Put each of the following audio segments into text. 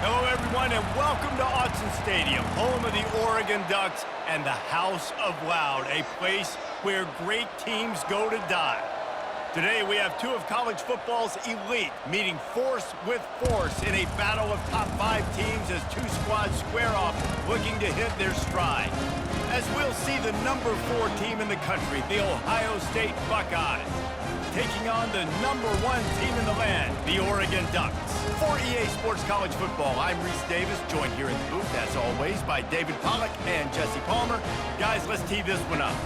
Hello, everyone, and welcome to Autzen Stadium, home of the Oregon Ducks and the House of Loud, a place where great teams go to die. Today, we have two of college football's elite meeting force with force in a battle of top 5 teams as two squads square off, looking to hit their stride. As we'll see the number 4 team in the country, the Ohio State Buckeyes, taking on the number 1 team in the land, the Oregon Ducks. For EA Sports College Football, I'm Reese Davis, joined here in the booth, as always, by David Pollack and Jesse Palmer. Guys, let's tee this one up.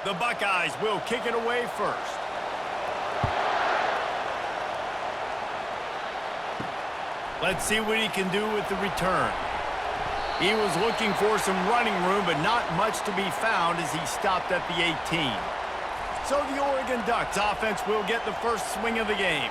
The Buckeyes will kick it away first. Let's see what he can do with the return. He was looking for some running room, but not much to be found as he stopped at the 18. So the Oregon Ducks offense will get the first swing of the game.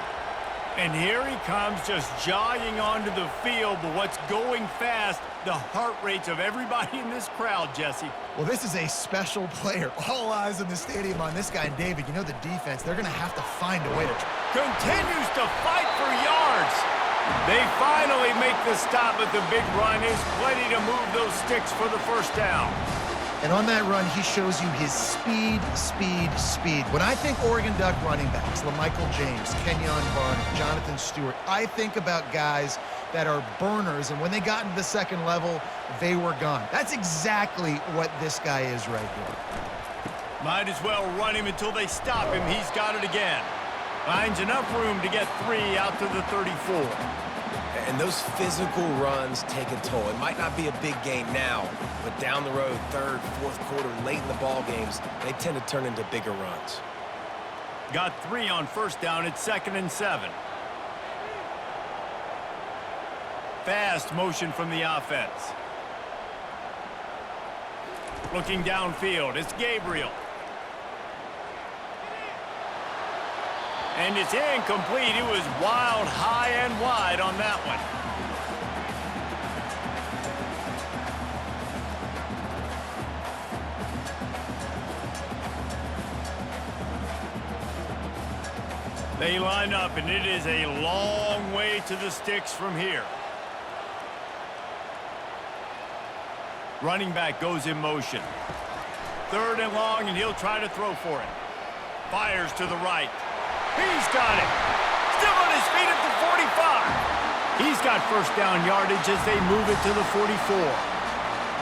And here he comes, just jogging onto the field, but what's going fast, the heart rates of everybody in this crowd, Jesse. Well, this is a special player. All eyes in the stadium on this guy. And David, you know the defense, they're going to have to find a way to... Continues to fight for yards. They finally make the stop, but the big run is plenty to move those sticks for the first down. And on that run, he shows you his speed. When I think Oregon Duck running backs, LaMichael James, Kenyon Barner, Jonathan Stewart, I think about guys that are burners, and when they got into the second level, they were gone. That's exactly what this guy is right here. Might as well run him until they stop him. He's got it again. Finds enough room to get 3 out to the 34. And those physical runs take a toll. It might not be a big game now, but down the road, third, fourth quarter, late in the ball games, they tend to turn into bigger runs. Got 3 on first down. It's 2nd and 7. Fast motion from the offense. Looking downfield, it's Gabriel. And it's incomplete. It was wild, high and wide on that one. They line up, and it is a long way to the sticks from here. Running back goes in motion. 3rd and long, and he'll try to throw for it. Fires to the right. He's got it. Still on his feet at the 45. He's got first down yardage as they move it to the 44.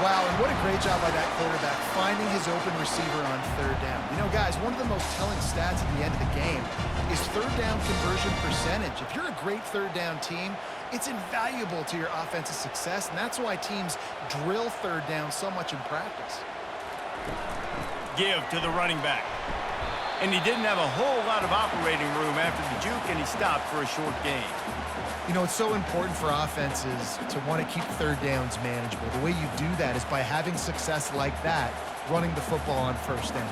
Wow, and what a great job by that quarterback, finding his open receiver on 3rd down. You know, guys, one of the most telling stats at the end of the game is 3rd down conversion percentage. If you're a great 3rd down team, it's invaluable to your offensive success, and that's why teams drill 3rd down so much in practice. Give to the running back. And he didn't have a whole lot of operating room after the juke, and he stopped for a short gain. You know, it's so important for offenses to want to keep 3rd downs manageable. The way you do that is by having success like that, running the football on first down.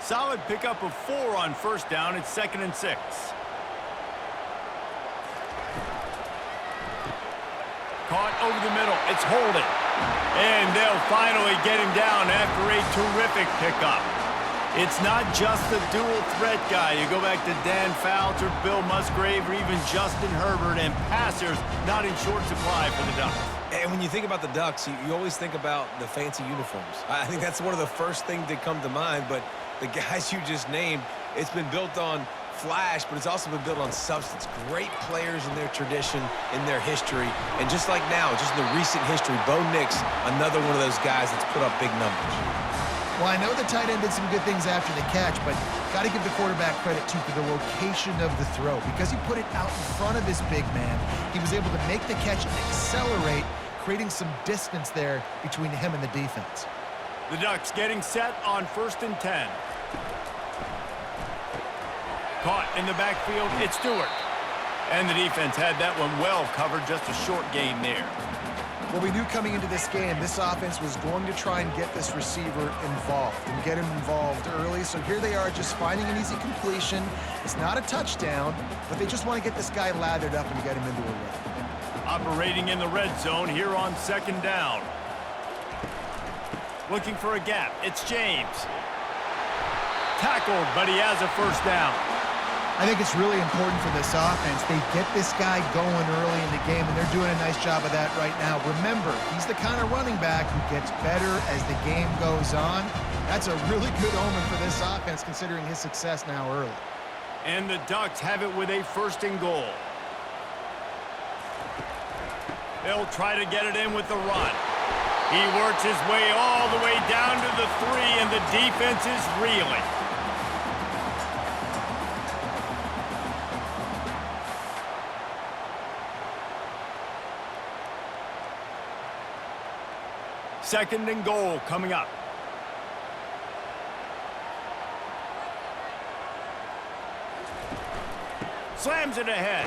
Solid pickup of 4 on first down. It's 2nd and 6. Caught over the middle. It's Holden. And they'll finally get him down after a terrific pickup. It's not just the dual threat guy. You go back to Dan Fouts or Bill Musgrave or even Justin Herbert, and passers not in short supply for the Ducks. And when you think about the Ducks, you always think about the fancy uniforms. I think that's one of the first things that come to mind, but the guys you just named, it's been built on flash, but it's also been built on substance. Great players in their tradition, in their history, and just like now, just in the recent history, Bo Nix, another one of those guys that's put up big numbers. Well, I know the tight end did some good things after the catch, but got to give the quarterback credit, too, for the location of the throw. Because he put it out in front of his big man, he was able to make the catch and accelerate, creating some distance there between him and the defense. The Ducks getting set on 1st and 10. Caught in the backfield, it's Stewart. And the defense had that one well covered, just a short gain there. Well, we knew coming into this game, this offense was going to try and get this receiver involved and get him involved early. So here they are just finding an easy completion. It's not a touchdown, but they just want to get this guy lathered up and get him into a run. Operating in the red zone here on 2nd down. Looking for a gap. It's James. Tackled, but he has a first down. I think it's really important for this offense. They get this guy going early in the game, and they're doing a nice job of that right now. Remember, he's the kind of running back who gets better as the game goes on. That's a really good omen for this offense, considering his success now early. And the Ducks have it with a 1st and goal. They'll try to get it in with the run. He works his way all the way down to the 3, and the defense is reeling. Second and goal coming up. Slams it ahead.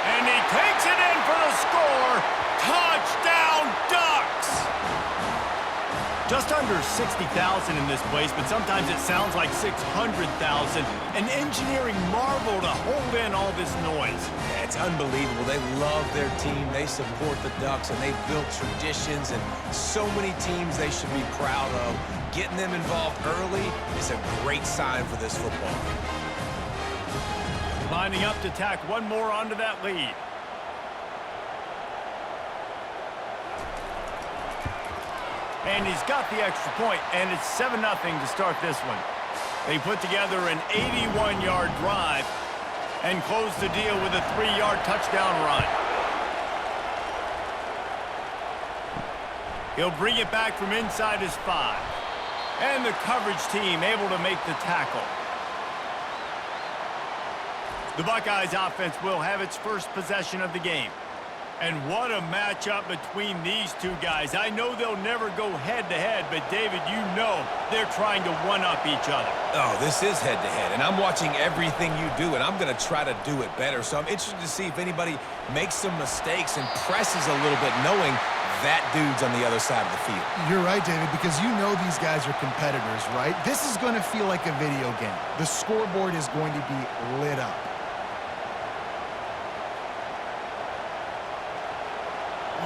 And he takes it in for the score. Touchdown, Ducks! Just under 60,000 in this place, but sometimes it sounds like 600,000. An engineering marvel to hold in all this noise. Yeah, it's unbelievable. They love their team. They support the Ducks, and they've built traditions and so many teams they should be proud of. Getting them involved early is a great sign for this football game. Lining up to tack one more onto that lead. And he's got the extra point, and it's 7-0 to start this one. They put together an 81-yard drive and close the deal with a 3-yard touchdown run. He'll bring it back from inside his 5. And the coverage team able to make the tackle. The Buckeyes offense will have its first possession of the game. And what a matchup between these two guys. I know they'll never go head-to-head, but, David, you know they're trying to one-up each other. Oh, this is head-to-head, and I'm watching everything you do, and I'm going to try to do it better. So I'm interested to see if anybody makes some mistakes and presses a little bit, knowing that dude's on the other side of the field. You're right, David, because you know these guys are competitors, right? This is going to feel like a video game. The scoreboard is going to be lit up.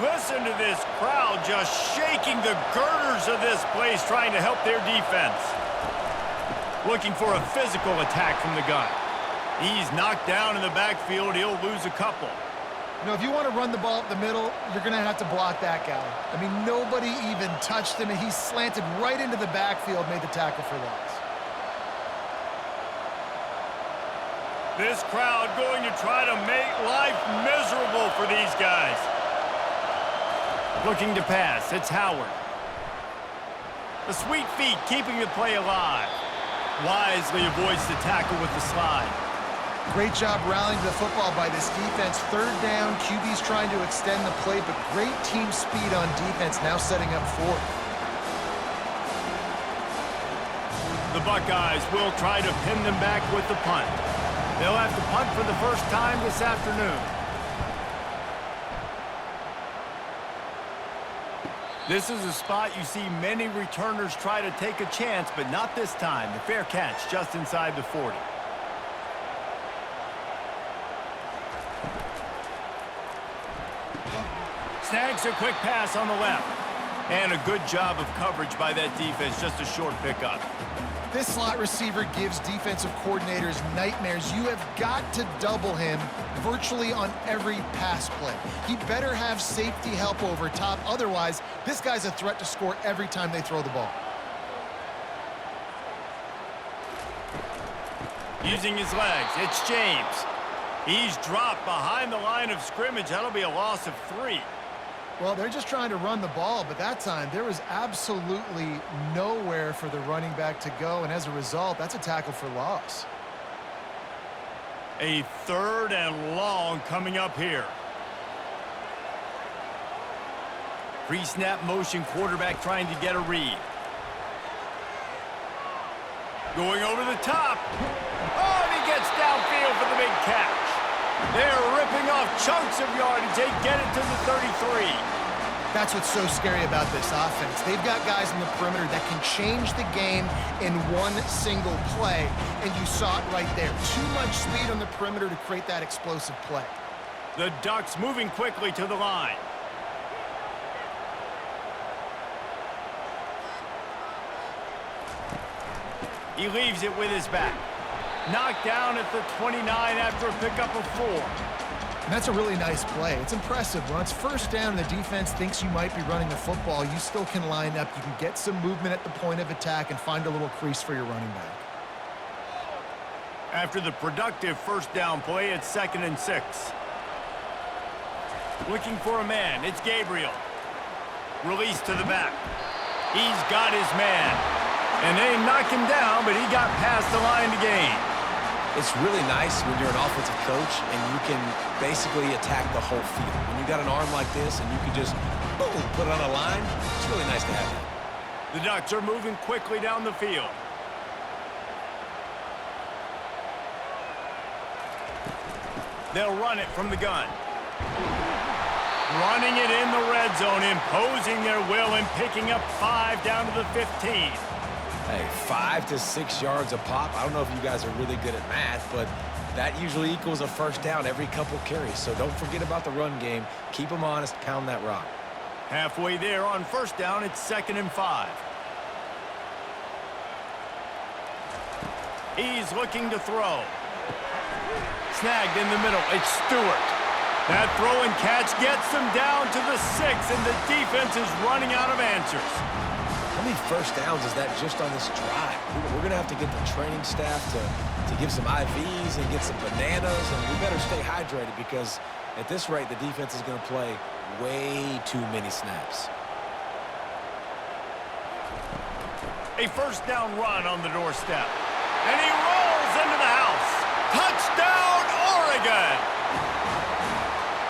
Listen to this crowd just shaking the girders of this place, trying to help their defense. Looking for a physical attack from the gun. He's knocked down in the backfield. He'll lose a couple. You know, if you want to run the ball up the middle, you're going to have to block that guy. I mean, nobody even touched him, and he slanted right into the backfield, made the tackle for loss. This crowd going to try to make life miserable for these guys. Looking to pass, it's Howard. The sweet feet keeping the play alive. Wisely avoids the tackle with the slide. Great job rallying the football by this defense. 3rd down, QB's trying to extend the play, but great team speed on defense, now setting up 4th. The Buckeyes will try to pin them back with the punt. They'll have to punt for the first time this afternoon. This is a spot you see many returners try to take a chance, but not this time. The fair catch just inside the 40. Snags a quick pass on the left. And a good job of coverage by that defense, just a short pickup. This slot receiver gives defensive coordinators nightmares. You have got to double him virtually on every pass play. He better have safety help over top. Otherwise, this guy's a threat to score every time they throw the ball. Using his legs, it's James. He's dropped behind the line of scrimmage. That'll be a loss of 3. Well, they're just trying to run the ball, but that time there was absolutely nowhere for the running back to go, and as a result, that's a tackle for loss. A 3rd and long coming up here. Pre-snap motion, quarterback trying to get a read. Going over the top. Oh, and he gets downfield for the big catch. They're ripping off chunks of yardage. They get it to the 33. That's what's so scary about this offense. They've got guys in the perimeter that can change the game in one single play, and you saw it right there. Too much speed on the perimeter to create that explosive play. The Ducks moving quickly to the line. He leaves it with his back. Knocked down at the 29 after a pickup of 4. And that's a really nice play. It's impressive. When it's first down and the defense thinks you might be running the football, you still can line up. You can get some movement at the point of attack and find a little crease for your running back. After the productive first down play, it's 2nd and 6. Looking for a man. It's Gabriel. Release to the back. He's got his man. And they knock him down, but he got past the line to gain. It's really nice when you're an offensive coach and you can basically attack the whole field. When you got an arm like this and you can just, boom, put it on a line, it's really nice to have that. The Ducks are moving quickly down the field. They'll run it from the gun. Running it in the red zone, imposing their will and picking up 5 down to the 15. Hey, 5 to 6 yards a pop. I don't know if you guys are really good at math, but that usually equals a first down every couple carries. So don't forget about the run game. Keep them honest, pound that rock. Halfway there on first down, it's 2nd and 5. He's looking to throw. Snagged in the middle, it's Stewart. That throw and catch gets them down to the 6, and the defense is running out of answers. How many first downs is that just on this drive? We're going to have to get the training staff to give some IVs and get some bananas, and we better stay hydrated because at this rate, the defense is going to play way too many snaps. A first down run on the doorstep. And he rolls into the house. Touchdown, Oregon!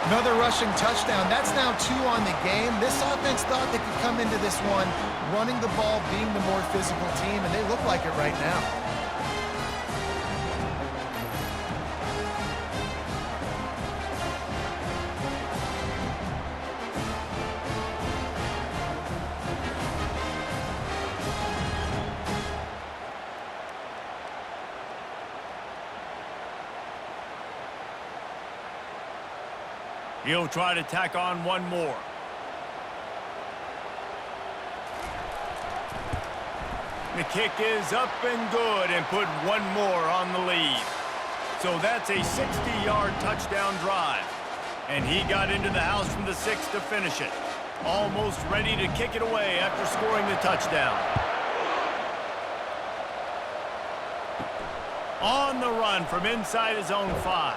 Another rushing touchdown. That's now 2 on the game. This offense thought they could come into this one running the ball, being the more physical team, and they look like it right now. He'll try to tack on one more. The kick is up and good and put one more on the lead. So that's a 60-yard touchdown drive. And he got into the house from the 6 to finish it. Almost ready to kick it away after scoring the touchdown. On the run from inside his own 5.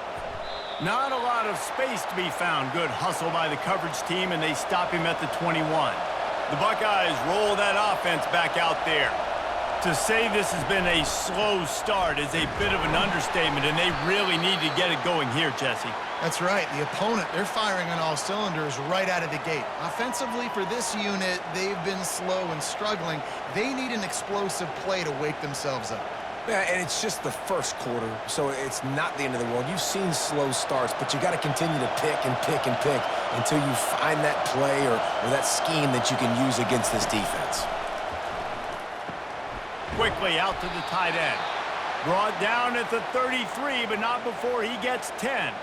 Not a lot of space to be found. Good hustle by the coverage team, and they stop him at the 21. The Buckeyes roll that offense back out there. To say this has been a slow start is a bit of an understatement, and they really need to get it going here, Jesse. That's right. The opponent, they're firing on all cylinders right out of the gate. Offensively, for this unit, they've been slow and struggling. They need an explosive play to wake themselves up. Yeah, and it's just the first quarter, so it's not the end of the world. You've seen slow starts, but you got to continue to pick and pick and pick until you find that play or that scheme that you can use against this defense. Quickly out to the tight end. Brought down at the 33, but not before he gets 10.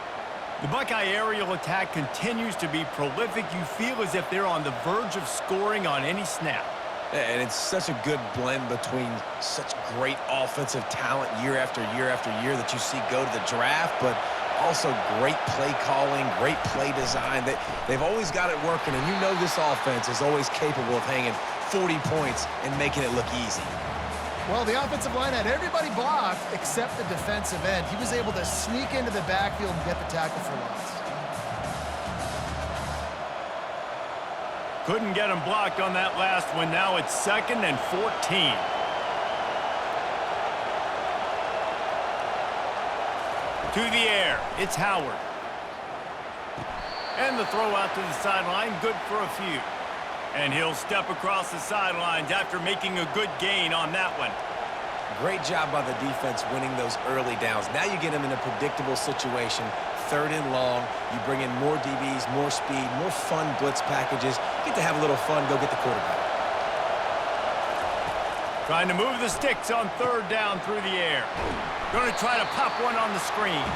The Buckeye aerial attack continues to be prolific. You feel as if they're on the verge of scoring on any snap. And it's such a good blend between such great offensive talent year after year after year that you see go to the draft, but also great play calling, great play design. They've always got it working, and you know this offense is always capable of hanging 40 points and making it look easy. Well, the offensive line had everybody blocked except the defensive end. He was able to sneak into the backfield and get the tackle for loss. Couldn't get him blocked on that last one. Now it's 2nd and 14. To the air, it's Howard. And the throw out to the sideline, good for a few. And he'll step across the sidelines after making a good gain on that one. Great job by the defense winning those early downs. Now you get them in a predictable situation. 3rd and long, you bring in more DBs, more speed, more fun blitz packages. You get to have a little fun, go get the quarterback. Trying to move the sticks on 3rd down through the air. Going to try to pop one on the screen.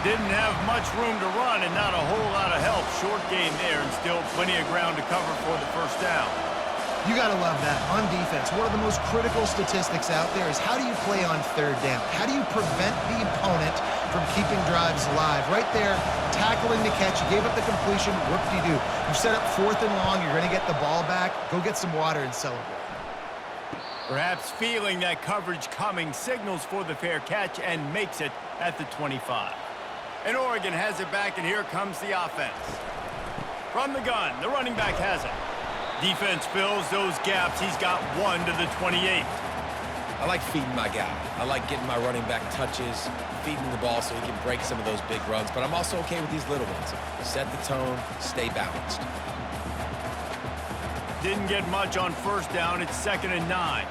Didn't have much room to run and not a whole lot of help. Short game there and still plenty of ground to cover for the first down. You got to love that. On defense, one of the most critical statistics out there is how do you play on third down? How do you prevent the opponent from keeping drives alive? Right there, tackling the catch. You gave up the completion. Whoop-de-doo. You set up 4th and long. You're going to get the ball back. Go get some water and celebrate. Perhaps feeling that coverage coming, signals for the fair catch and makes it at the 25. And Oregon has it back, and here comes the offense. From the gun, the running back has it. Defense fills those gaps. He's got 1 to the 28. I like feeding my guy. I like getting my running back touches, feeding the ball so he can break some of those big runs. But I'm also okay with these little ones. Set the tone, stay balanced. Didn't get much on 1st down. It's 2nd and 9.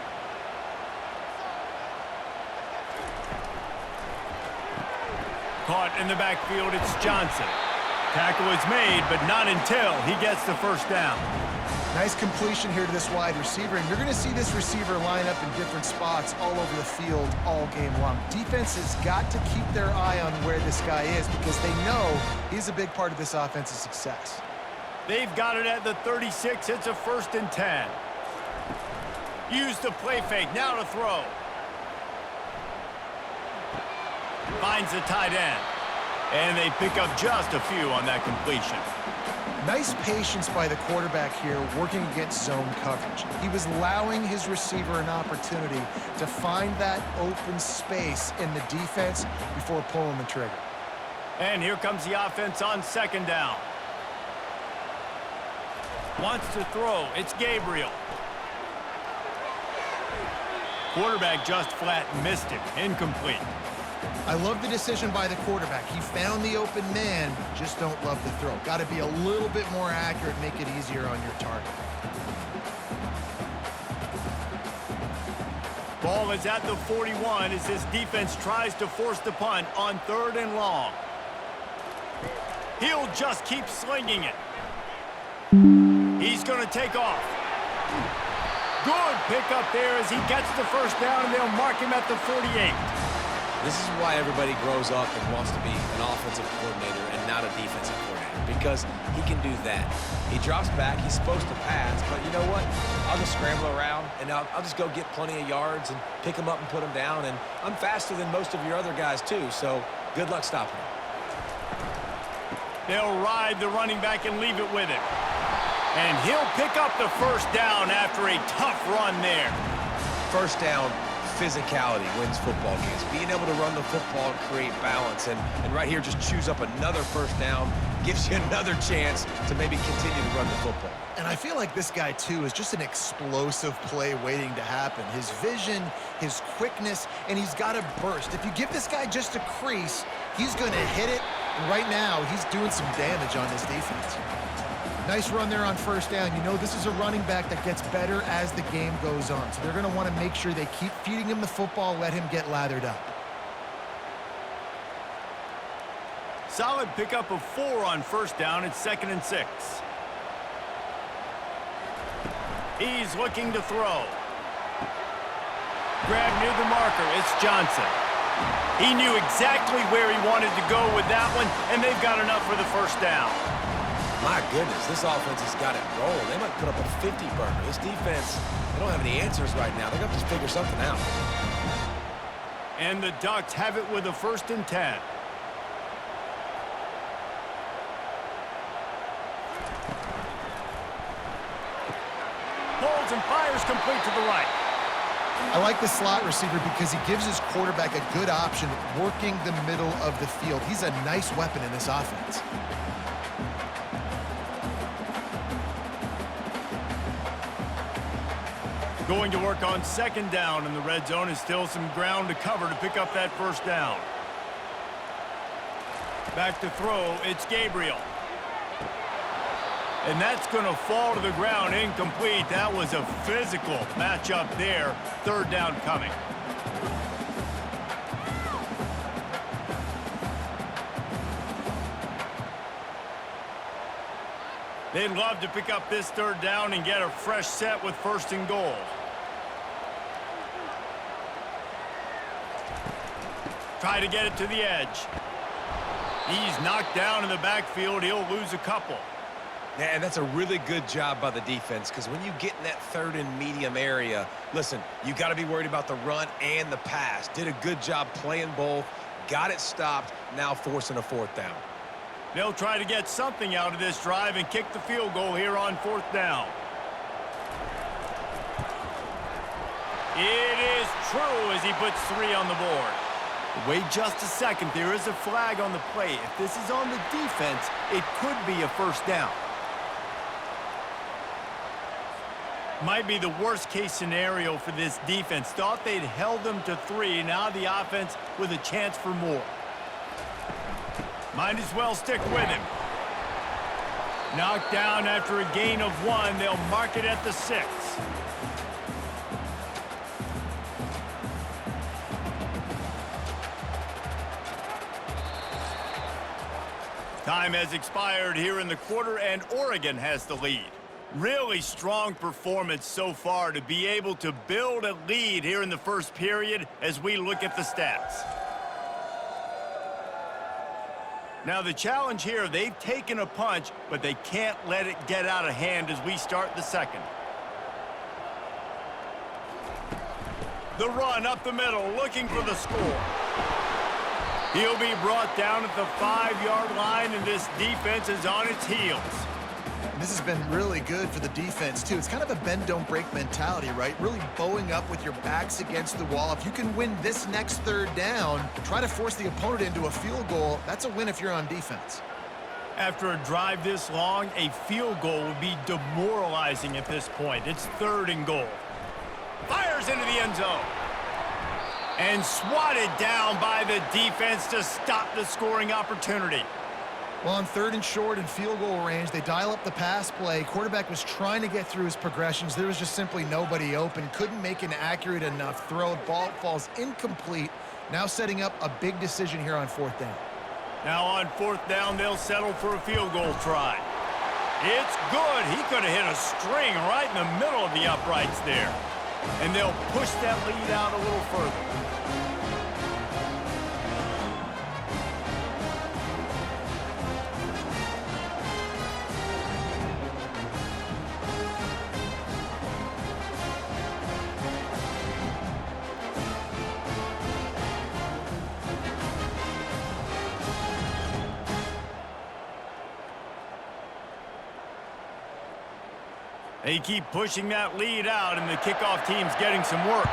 Caught in the backfield, it's Johnson. Tackle is made, but not until he gets the 1st down. Nice completion here to this wide receiver, and you're going to see this receiver line up in different spots all over the field all game long. Defense has got to keep their eye on where this guy is because they know he's a big part of this offense's success. They've got it at the 36. It's a 1st and 10. Use the play fake. Now to throw. Finds the tight end. And they pick up just a few on that completion. Nice patience by the quarterback here working against zone coverage. He was allowing his receiver an opportunity to find that open space in the defense before pulling the trigger. And here comes the offense on 2nd down. Wants to throw. It's Gabriel. Quarterback just flat missed it. Incomplete. I love the decision by the quarterback. He found the open man, just don't love the throw. Got to be a little bit more accurate, make it easier on your target. Ball is at the 41 as this defense tries to force the punt on 3rd and long. He'll just keep slinging it. He's going to take off. Good pickup there as he gets the 1st down, and they'll mark him at the 48. This is why everybody grows up and wants to be an offensive coordinator and not a defensive coordinator, because he can do that. He drops back, he's supposed to pass, but you know what? I'll just scramble around, and I'll just go get plenty of yards and pick him up and put him down, and I'm faster than most of your other guys too, so good luck stopping him. They'll ride the running back and leave it with him. And he'll pick up the 1st down after a tough run there. 1st down. Physicality wins football games. Being able to run the football and create balance. And right here, just choose up another 1st down. Gives you another chance to maybe continue to run the football. And I feel like this guy, too, is just an explosive play waiting to happen. His vision, his quickness, and he's got a burst. If you give this guy just a crease, he's going to hit it. And right now, he's doing some damage on this defense. Nice run there on 1st down. You know this is a running back that gets better as the game goes on. So they're going to want to make sure they keep feeding him the football, let him get lathered up. Solid pickup of 4 on 1st down. It's 2nd and 6. He's looking to throw. Grab near the marker. It's Johnson. He knew exactly where he wanted to go with that one, and they've got enough for the 1st down. My goodness, this offense has got it rolling. They might put up a 50-burger. This defense, they don't have any answers right now. They're going to have to figure something out. And the Ducks have it with a 1st and 10. Holds and fires complete to the right. I like the slot receiver because he gives his quarterback a good option working the middle of the field. He's a nice weapon in this offense. Going to work on 2nd down in the red zone, and still some ground to cover to pick up that 1st down. Back to throw, it's Gabriel. And that's going to fall to the ground, incomplete. That was a physical matchup there. 3rd down coming. They'd love to pick up this 3rd down and get a fresh set with 1st and goal. Try to get it to the edge. He's knocked down in the backfield. He'll lose a couple. Yeah, and that's a really good job by the defense, because when you get in that third and medium area, listen, you got to be worried about the run and the pass. Did a good job playing both, got it stopped, now forcing a fourth down. They'll try to get something out of this drive and kick the field goal here on fourth down. It is true as he puts 3 on the board. Wait just a second. There is a flag on the play. If this is on the defense, it could be a first down. Might be the worst-case scenario for this defense. Thought they'd held them to 3. Now the offense with a chance for more. Might as well stick with him. Knocked down after a gain of 1. They'll mark it at the 6. Time has expired here in the quarter, and Oregon has the lead. Really strong performance so far to be able to build a lead here in the first period as we look at the stats. Now the challenge here, they've taken a punch, but they can't let it get out of hand as we start the second. The run up the middle, looking for the score. He'll be brought down at the 5-yard line, and this defense is on its heels. This has been really good for the defense, too. It's kind of a bend-don't-break mentality, right? Really bowing up with your backs against the wall. If you can win this next third down, try to force the opponent into a field goal. That's a win if you're on defense. After a drive this long, a field goal would be demoralizing at this point. It's 3rd and goal. Fires into the end zone. And swatted down by the defense to stop the scoring opportunity. Well, on 3rd and short and field goal range, they dial up the pass play. Quarterback was trying to get through his progressions. There was just simply nobody open. Couldn't make an accurate enough throw. Ball falls incomplete. Now setting up a big decision here on 4th down. Now on 4th down, they'll settle for a field goal try. It's good. He could have hit a string right in the middle of the uprights there. And they'll push that lead out a little further. They keep pushing that lead out, and the kickoff team's getting some work.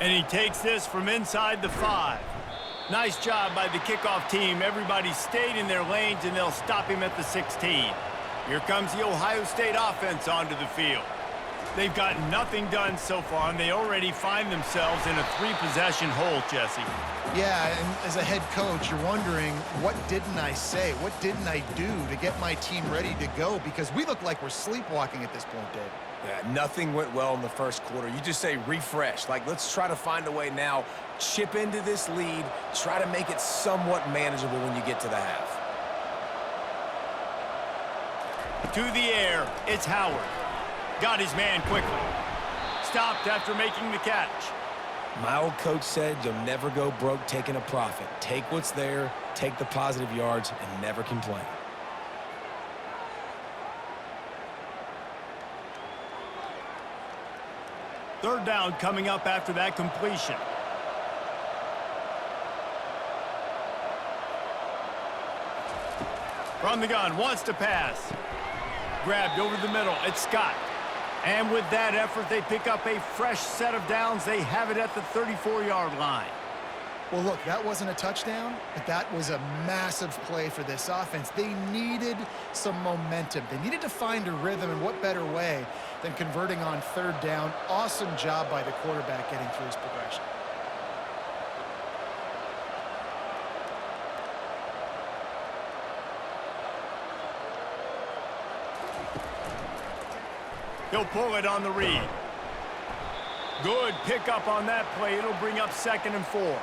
And he takes this from inside the 5. Nice job by the kickoff team. Everybody stayed in their lanes, and they'll stop him at the 16. Here comes the Ohio State offense onto the field. They've got nothing done so far, and they already find themselves in a 3-possession hole, Jesse. Yeah, and as a head coach, you're wondering, what didn't I say? What didn't I do to get my team ready to go? Because we look like we're sleepwalking at this point, Dave. Yeah, nothing went well in the first quarter. You just say refresh. Like, let's try to find a way now, chip into this lead, try to make it somewhat manageable when you get to the half. To the air, it's Howard. Got his man quickly. Stopped after making the catch. My old coach said you'll never go broke taking a profit. Take what's there, take the positive yards, and never complain. Third down coming up after that completion. From the gun, wants to pass. Grabbed over the middle, it's Scott. And with that effort, they pick up a fresh set of downs. They have it at the 34-yard line. Well, look, that wasn't a touchdown, but that was a massive play for this offense. They needed some momentum. They needed to find a rhythm, and what better way than converting on 3rd down. Awesome job by the quarterback getting through his progression. He'll pull it on the read. Good pickup on that play. It'll bring up 2nd and 4.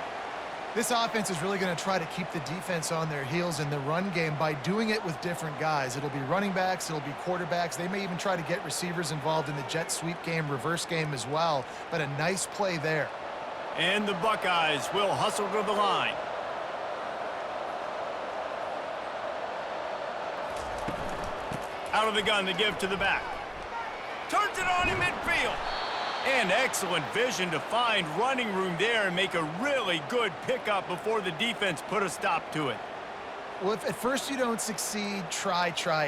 This offense is really going to try to keep the defense on their heels in the run game by doing it with different guys. It'll be running backs, it'll be quarterbacks. They may even try to get receivers involved in the jet sweep game, reverse game as well. But a nice play there. And the Buckeyes will hustle to the line. Out of the gun to give to the back. Turns it on in midfield. And excellent vision to find running room there and make a really good pickup before the defense put a stop to it. Well, if at first you don't succeed, try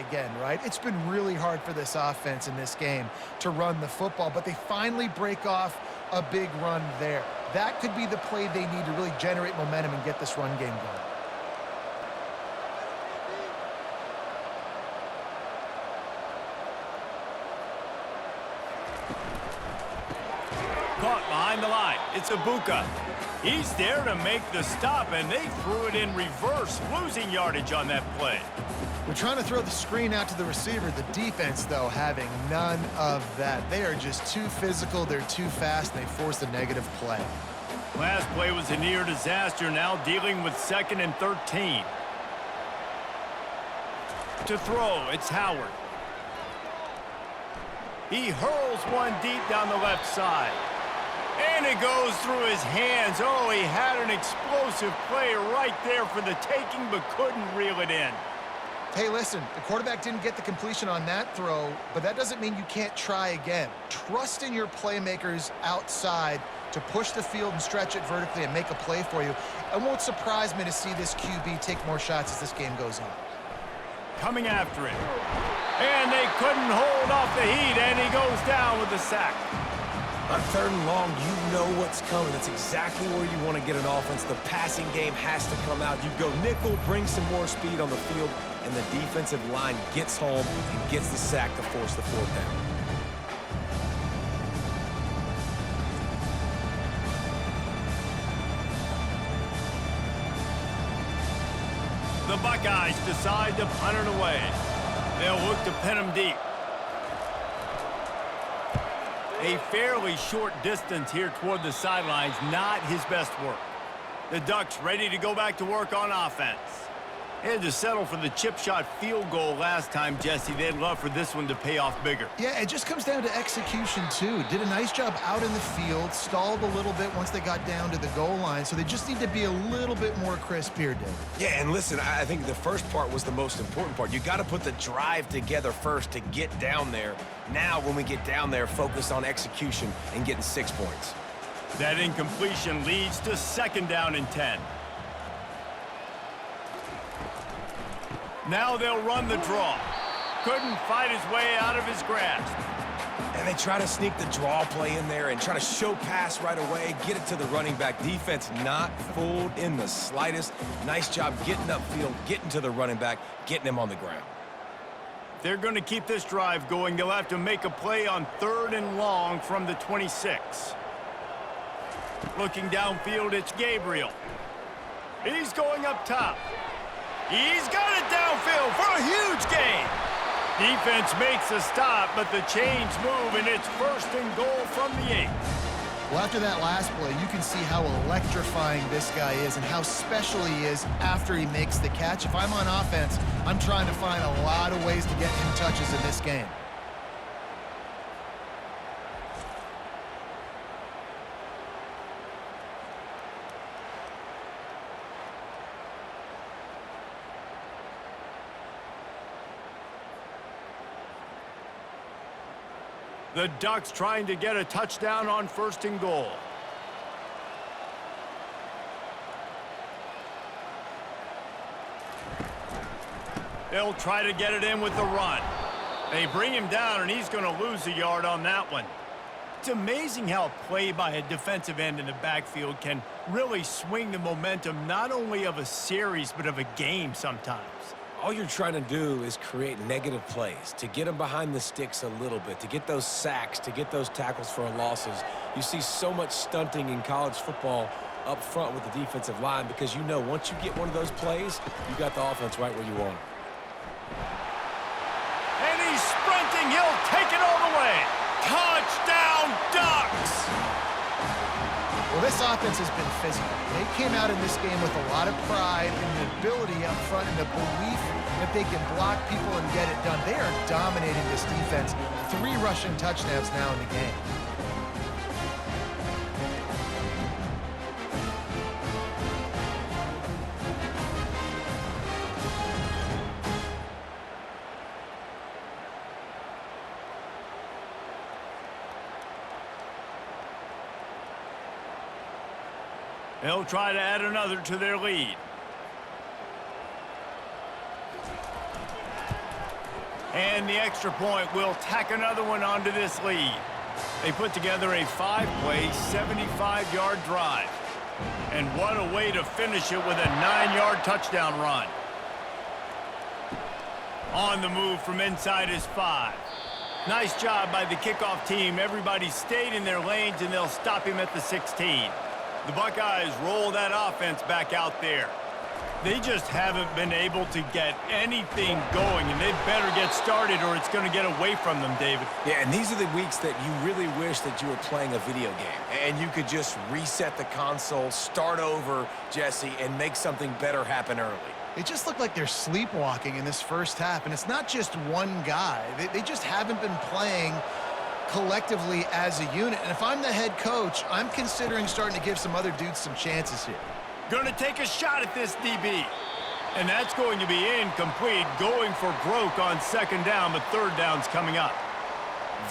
again, right? It's been really hard for this offense in this game to run the football, but they finally break off a big run there. That could be the play they need to really generate momentum and get this run game going. Caught behind the line. It's Ibuka. He's there to make the stop, and they threw it in reverse, losing yardage on that play. We're trying to throw the screen out to the receiver. The defense, though, having none of that. They are just too physical, they're too fast, and they force a negative play. Last play was a near disaster, now dealing with 2nd and 13. To throw, it's Howard. He hurls one deep down the left side. And it goes through his hands. Oh, he had an explosive play right there for the taking, but couldn't reel it in. Hey, listen, the quarterback didn't get the completion on that throw, but that doesn't mean you can't try again. Trust in your playmakers outside to push the field and stretch it vertically and make a play for you. It won't surprise me to see this QB take more shots as this game goes on. Coming after it. And they couldn't hold off the heat, and he goes down with the sack. On 3rd and long, you know what's coming. That's exactly where you want to get an offense. The passing game has to come out. You go nickel, bring some more speed on the field, and the defensive line gets home and gets the sack to force the 4th down. The Buckeyes decide to punt it away. They'll look to pin him deep. A fairly short distance here toward the sidelines, not his best work. The Ducks ready to go back to work on offense. They had to settle for the chip shot field goal last time, Jesse. They'd love for this one to pay off bigger. Yeah, it just comes down to execution, too. Did a nice job out in the field, stalled a little bit once they got down to the goal line, so they just need to be a little bit more crisp here, Dave. Yeah, and listen, I think the first part was the most important part. You got to put the drive together first to get down there. Now, when we get down there, focus on execution and getting 6 points. That incompletion leads to 2nd down and 10. Now they'll run the draw. Couldn't fight his way out of his grasp. And they try to sneak the draw play in there and try to show pass right away, get it to the running back. Defense not fooled in the slightest. Nice job getting upfield, getting to the running back, getting him on the ground. They're going to keep this drive going. They'll have to make a play on 3rd and long from the 26. Looking downfield, it's Gabriel. He's going up top. He's got it downfield for a huge gain. Defense makes a stop, but the chains move, and it's 1st and goal from the 8. Well, after that last play, you can see how electrifying this guy is and how special he is after he makes the catch. If I'm on offense, I'm trying to find a lot of ways to get him touches in this game. The Ducks trying to get a touchdown on 1st and goal. They'll try to get it in with the run. They bring him down, and he's going to lose a yard on that one. It's amazing how play by a defensive end in the backfield can really swing the momentum not only of a series but of a game sometimes. All you're trying to do is create negative plays, to get them behind the sticks a little bit, to get those sacks, to get those tackles for losses. You see so much stunting in college football up front with the defensive line because you know once you get one of those plays, you got the offense right where you want it. And he's sprinting. He'll take it all the way. Touchdown, Ducks! Well, this offense has been physical. They came out in this game with a lot of pride and the ability up front and the belief that they can block people and get it done. They are dominating this defense. 3 rushing touchdowns now in the game. They'll try to add another to their lead. And the extra point will tack another one onto this lead. They put together a 5-play, 75-yard drive. And what a way to finish it with a 9-yard touchdown run. On the move from inside his 5. Nice job by the kickoff team. Everybody stayed in their lanes, and they'll stop him at the 16. The Buckeyes roll that offense back out there. They just haven't been able to get anything going, and they'd better get started or it's going to get away from them, David. Yeah, and these are the weeks that you really wish that you were playing a video game and you could just reset the console, start over, Jesse, and make something better happen early. They just look like they're sleepwalking in this first half, and it's not just one guy. They just haven't been playing collectively as a unit. And if I'm the head coach, I'm considering starting to give some other dudes some chances here. Going to take a shot at this DB. And that's going to be incomplete, going for broke on second down, but third down's coming up.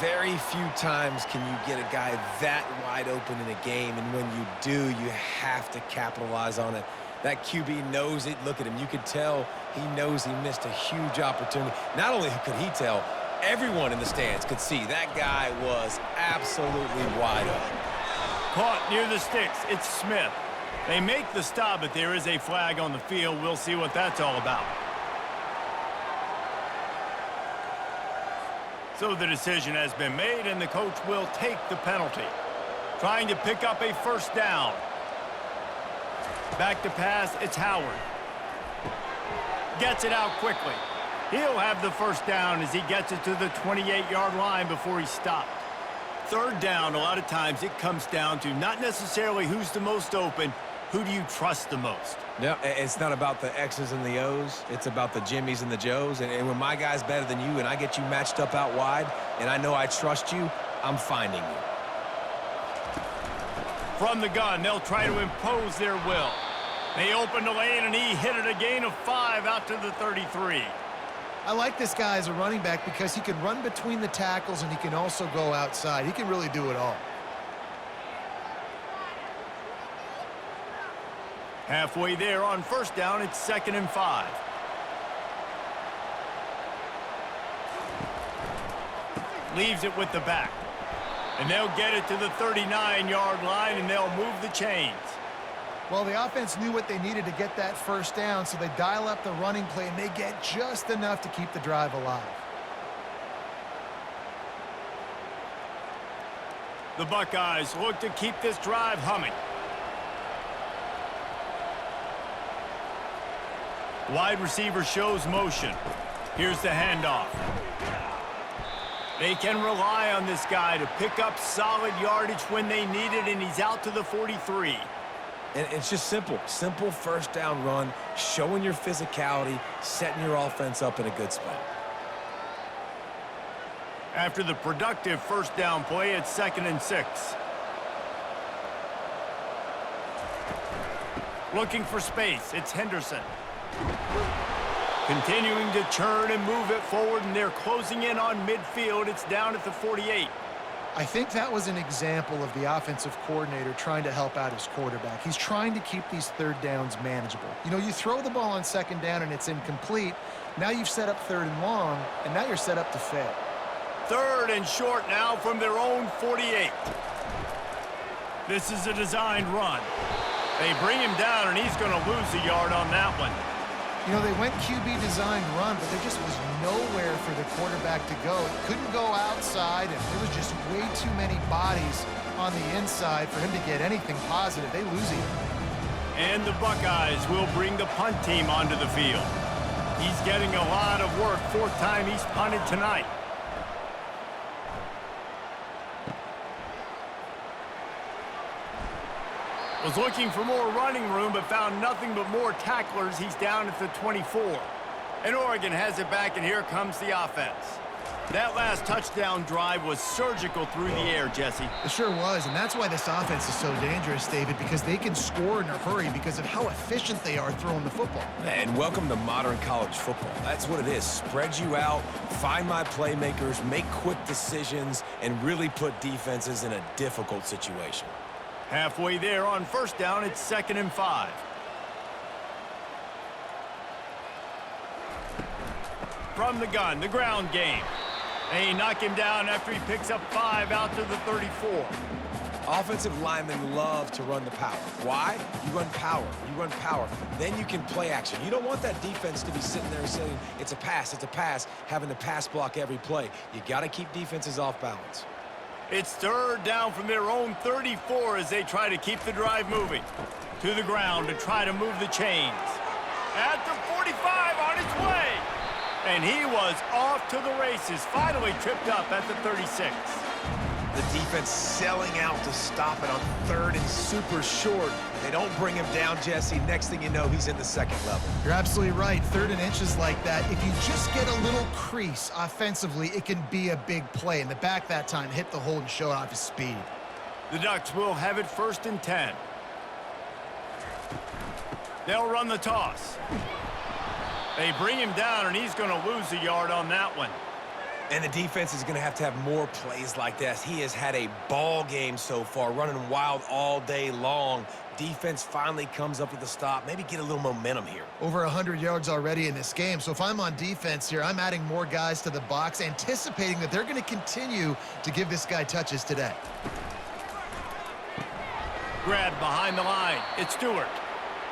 Very few times can you get a guy that wide open in a game, and when you do, you have to capitalize on it. That QB knows it. Look at him. You could tell he knows he missed a huge opportunity. Not only could he tell, everyone in the stands could see that guy was absolutely wide open. Caught near the sticks. It's Smith. They make the stop, but there is a flag on the field. We'll see what that's all about. So the decision has been made, and the coach will take the penalty. Trying to pick up a first down. Back to pass, it's Howard. Gets it out quickly. He'll have the first down as he gets it to the 28-yard line before he stopped. Third down, a lot of times it comes down to not necessarily who's the most open, who do you trust the most? No, it's not about the X's and the O's. It's about the Jimmys and the Joes. And when my guy's better than you and I get you matched up out wide and I know I trust you, I'm finding you. From the gun, they'll try to impose their will. They open the lane, and he hit it a gain of 5 out to the 33. I like this guy as a running back because he can run between the tackles and he can also go outside. He can really do it all. Halfway there on first down, it's 2nd and 5. Leaves it with the back. And they'll get it to the 39-yard line, and they'll move the chains. Well, the offense knew what they needed to get that first down, so they dial up the running play, and they get just enough to keep the drive alive. The Buckeyes look to keep this drive humming. Wide receiver shows motion. Here's the handoff. They can rely on this guy to pick up solid yardage when they need it, and he's out to the 43. And it's just simple. Simple first down run, showing your physicality, setting your offense up in a good spot. After the productive first down play, it's 2nd and 6. Looking for space, it's Henderson. Continuing to churn and move it forward, and they're closing in on midfield. It's down at the 48. I think that was an example of the offensive coordinator trying to help out his quarterback. He's trying to keep these third downs manageable. You know, you throw the ball on second down and it's incomplete. Now you've set up 3rd and long, and now you're set up to fail. 3rd and short now from their own 48. This is a designed run. They bring him down, and he's going to lose a yard on that one. You know, they went QB designed run, but there just was nowhere for the quarterback to go. It couldn't go outside, and there was just way too many bodies on the inside for him to get anything positive. They lose him. And the Buckeyes will bring the punt team onto the field. He's getting a lot of work. 4th time he's punted tonight. Was looking for more running room, but found nothing but more tacklers. He's down at the 24. And Oregon has it back, and here comes the offense. That last touchdown drive was surgical through the air, Jesse. It sure was, and that's why this offense is so dangerous, David, because they can score in a hurry because of how efficient they are throwing the football. And welcome to modern college football. That's what it is. Spread you out, find my playmakers, make quick decisions, and really put defenses in a difficult situation. Halfway there on first down, it's 2nd and 5. From the gun, the ground game. They knock him down after he picks up 5 out to the 34. Offensive linemen love to run the power. Why? You run power. You run power. Then you can play action. You don't want that defense to be sitting there saying, it's a pass, having to pass block every play. You got to keep defenses off balance. It's 3rd down from their own 34 as they try to keep the drive moving. To the ground to try to move the chains. At the 45 on its way. And he was off to the races, finally tripped up at the 36. The defense selling out to stop it on 3rd and super short. They don't bring him down, Jesse. Next thing you know, he's in the 2nd level. You're absolutely right. 3rd and inches like that, if you just get a little crease offensively, it can be a big play. And the back that time hit the hole and showed off his speed. The Ducks will have it 1st and 10. They'll run the toss. They bring him down, and he's going to lose a yard on that one. And the defense is going to have more plays like this. He has had a ball game so far, running wild all day long. Defense finally comes up with a stop. Maybe get a little momentum here. Over 100 yards already in this game. So if I'm on defense here, I'm adding more guys to the box, anticipating that they're going to continue to give this guy touches today. Grabbed behind the line. It's Stewart.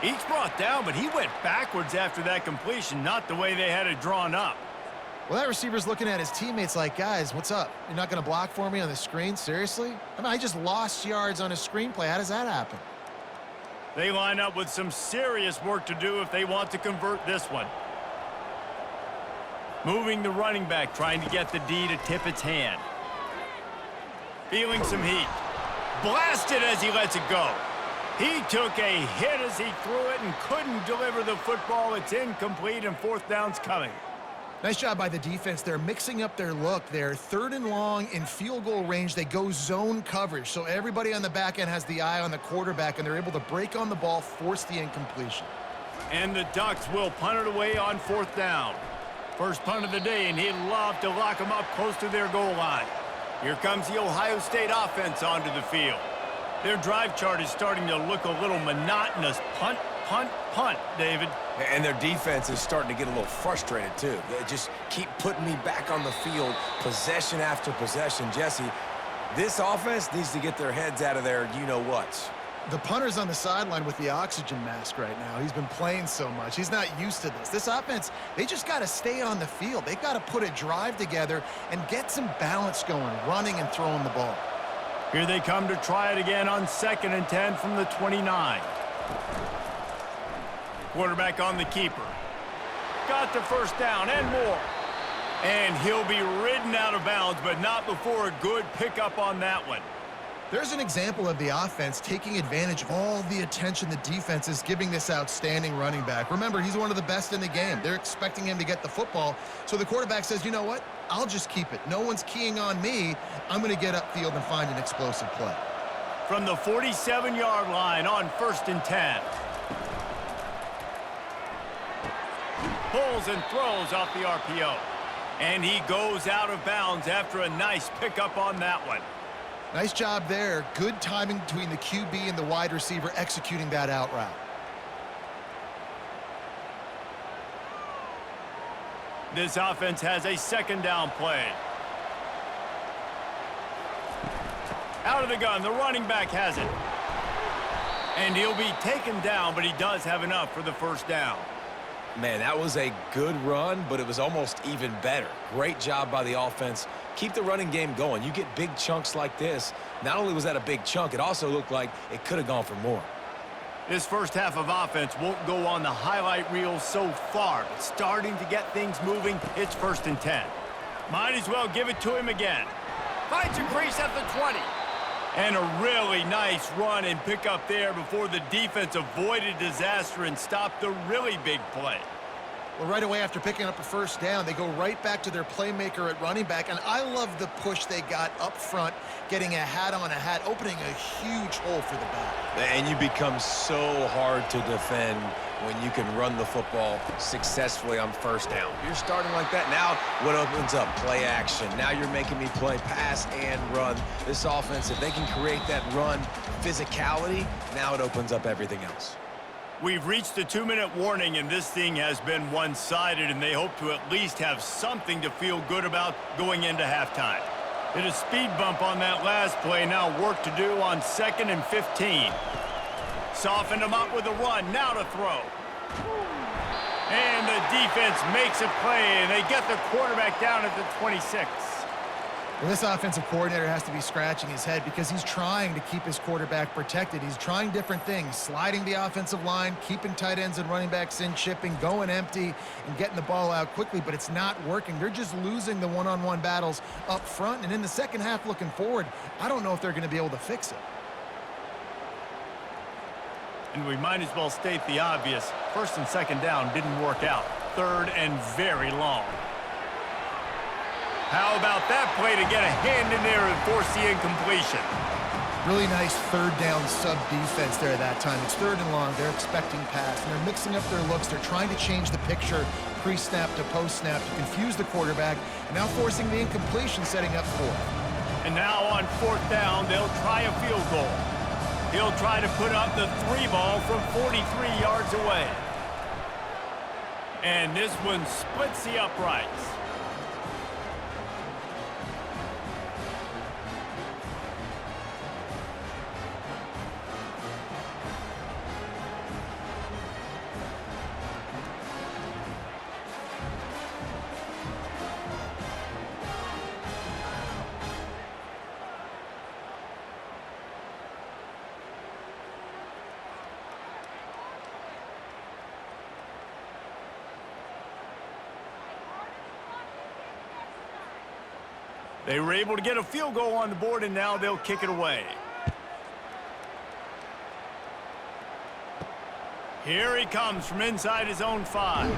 He's brought down, but he went backwards after that completion, not the way they had it drawn up. Well, that receiver's looking at his teammates like, guys, what's up? You're not going to block for me on the screen? Seriously? I mean, I just lost yards on a screenplay. How does that happen? They line up with some serious work to do if they want to convert this one. Moving the running back, trying to get the D to tip its hand. Feeling some heat. Blasted as he lets it go. He took a hit as he threw it and couldn't deliver the football. It's incomplete, and 4th down's coming. Nice job by the defense. They're mixing up their look. They're 3rd and long in field goal range. They go zone coverage. So everybody on the back end has the eye on the quarterback, and they're able to break on the ball, force the incompletion. And the Ducks will punt it away on 4th down. First punt of the day, and he'd love to lock them up close to their goal line. Here comes the Ohio State offense onto the field. Their drive chart is starting to look a little monotonous. Punt, punt, punt, David. And their defense is starting to get a little frustrated, too. They just keep putting me back on the field, possession after possession. Jesse, this offense needs to get their heads out of their you-know-whats. The punter's on the sideline with the oxygen mask right now. He's been playing so much. He's not used to this. This offense, they just got to stay on the field. They've got to put a drive together and get some balance going, running and throwing the ball. Here they come to try it again on 2nd and 10 from the 29. Quarterback on the keeper. Got the 1st down and more. And he'll be ridden out of bounds, but not before a good pickup on that one. There's an example of the offense taking advantage of all the attention the defense is giving this outstanding running back. Remember, he's one of the best in the game. They're expecting him to get the football. So the quarterback says, you know what? I'll just keep it. No one's keying on me. I'm going to get upfield and find an explosive play. From the 47-yard line on 1st and 10. Pulls and throws off the RPO. And he goes out of bounds after a nice pickup on that one. Nice job there. Good timing between the QB and the wide receiver executing that out route. This offense has a 2nd down play. Out of the gun, the running back has it. And he'll be taken down, but he does have enough for the 1st down. Man, that was a good run, but it was almost even better. Great job by the offense. Keep the running game going. You get big chunks like this. Not only was that a big chunk, it also looked like it could have gone for more. This first half of offense won't go on the highlight reel so far, but starting to get things moving, it's 1st and 10. Might as well give it to him again. Finds a crease at the 20. And a really nice run and pick up there before the defense avoided disaster and stopped the really big play. Well, right away after picking up a 1st down, they go right back to their playmaker at running back. And I love the push they got up front, getting a hat on a hat, opening a huge hole for the back. And you become so hard to defend when you can run the football successfully on first down. You're starting like that. Now what opens up? Play action. Now you're making me play pass and run. This offense, if they can create that run physicality, now it opens up everything else. We've reached the 2-minute warning, and this thing has been one-sided, and they hope to at least have something to feel good about going into halftime. Hit a speed bump on that last play. Now work to do on 2nd and 15. Softened them up with a run. Now to throw. And the defense makes a play, and they get the quarterback down at the 26. Well, this offensive coordinator has to be scratching his head because he's trying to keep his quarterback protected. He's trying different things, sliding the offensive line, keeping tight ends and running backs in, chipping, going empty, and getting the ball out quickly, but it's not working. They're just losing the one-on-one battles up front, and in the second half looking forward, I don't know if they're going to be able to fix it. And we might as well state the obvious. 1st and 2nd down didn't work out. 3rd and very long. How about that play to get a hand in there and force the incompletion? Really nice 3rd down sub defense there that time. It's 3rd and long. They're expecting pass, and they're mixing up their looks. They're trying to change the picture pre-snap to post-snap to confuse the quarterback, and now forcing the incompletion, setting up 4th. And now on 4th down, they'll try a field goal. He'll try to put up the 3 ball from 43 yards away. And this one splits the uprights. They were able to get a field goal on the board, and now they'll kick it away. Here he comes from inside his own 5.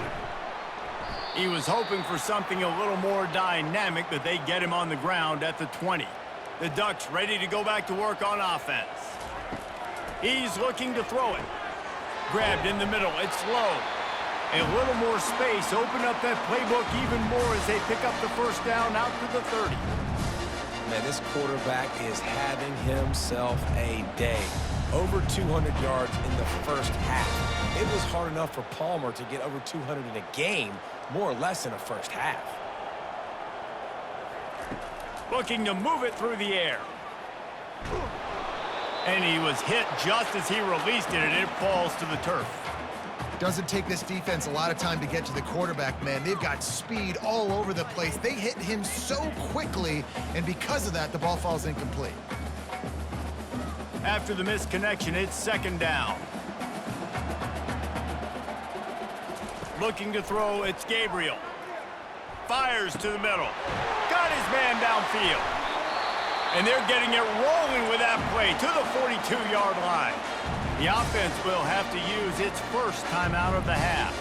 He was hoping for something a little more dynamic, but they get him on the ground at the 20. The Ducks ready to go back to work on offense. He's looking to throw it. Grabbed in the middle. It's low. A little more space. Open up that playbook even more as they pick up the 1st down out to the 30. Man, this quarterback is having himself a day. Over 200 yards in the 1st half. It was hard enough for Palmer to get over 200 in a game, more or less in a 1st half. Looking to move it through the air. And he was hit just as he released it, and it falls to the turf. Doesn't take this defense a lot of time to get to the quarterback, man. They've got speed all over the place. They hit him so quickly, and because of that, the ball falls incomplete. After the missed connection, it's 2nd down. Looking to throw, it's Gabriel. Fires to the middle. Got his man downfield. And they're getting it rolling with that play to the 42-yard line. The offense will have to use its 1st timeout of the half.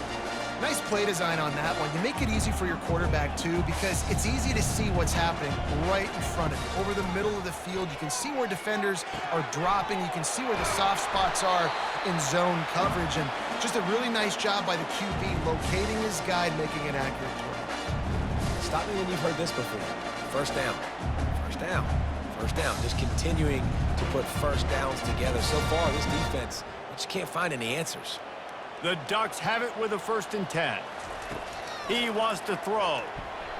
Nice play design on that one. You make it easy for your quarterback, too, because it's easy to see what's happening right in front of you. Over the middle of the field, you can see where defenders are dropping. You can see where the soft spots are in zone coverage. And just a really nice job by the QB locating his guy and making an accurate throw. Stop me when you've heard this before. 1st down. 1st down. 1st down. Just continuing to put 1st downs together. So far, this defense just can't find any answers. The Ducks have it with a 1st and 10. He wants to throw.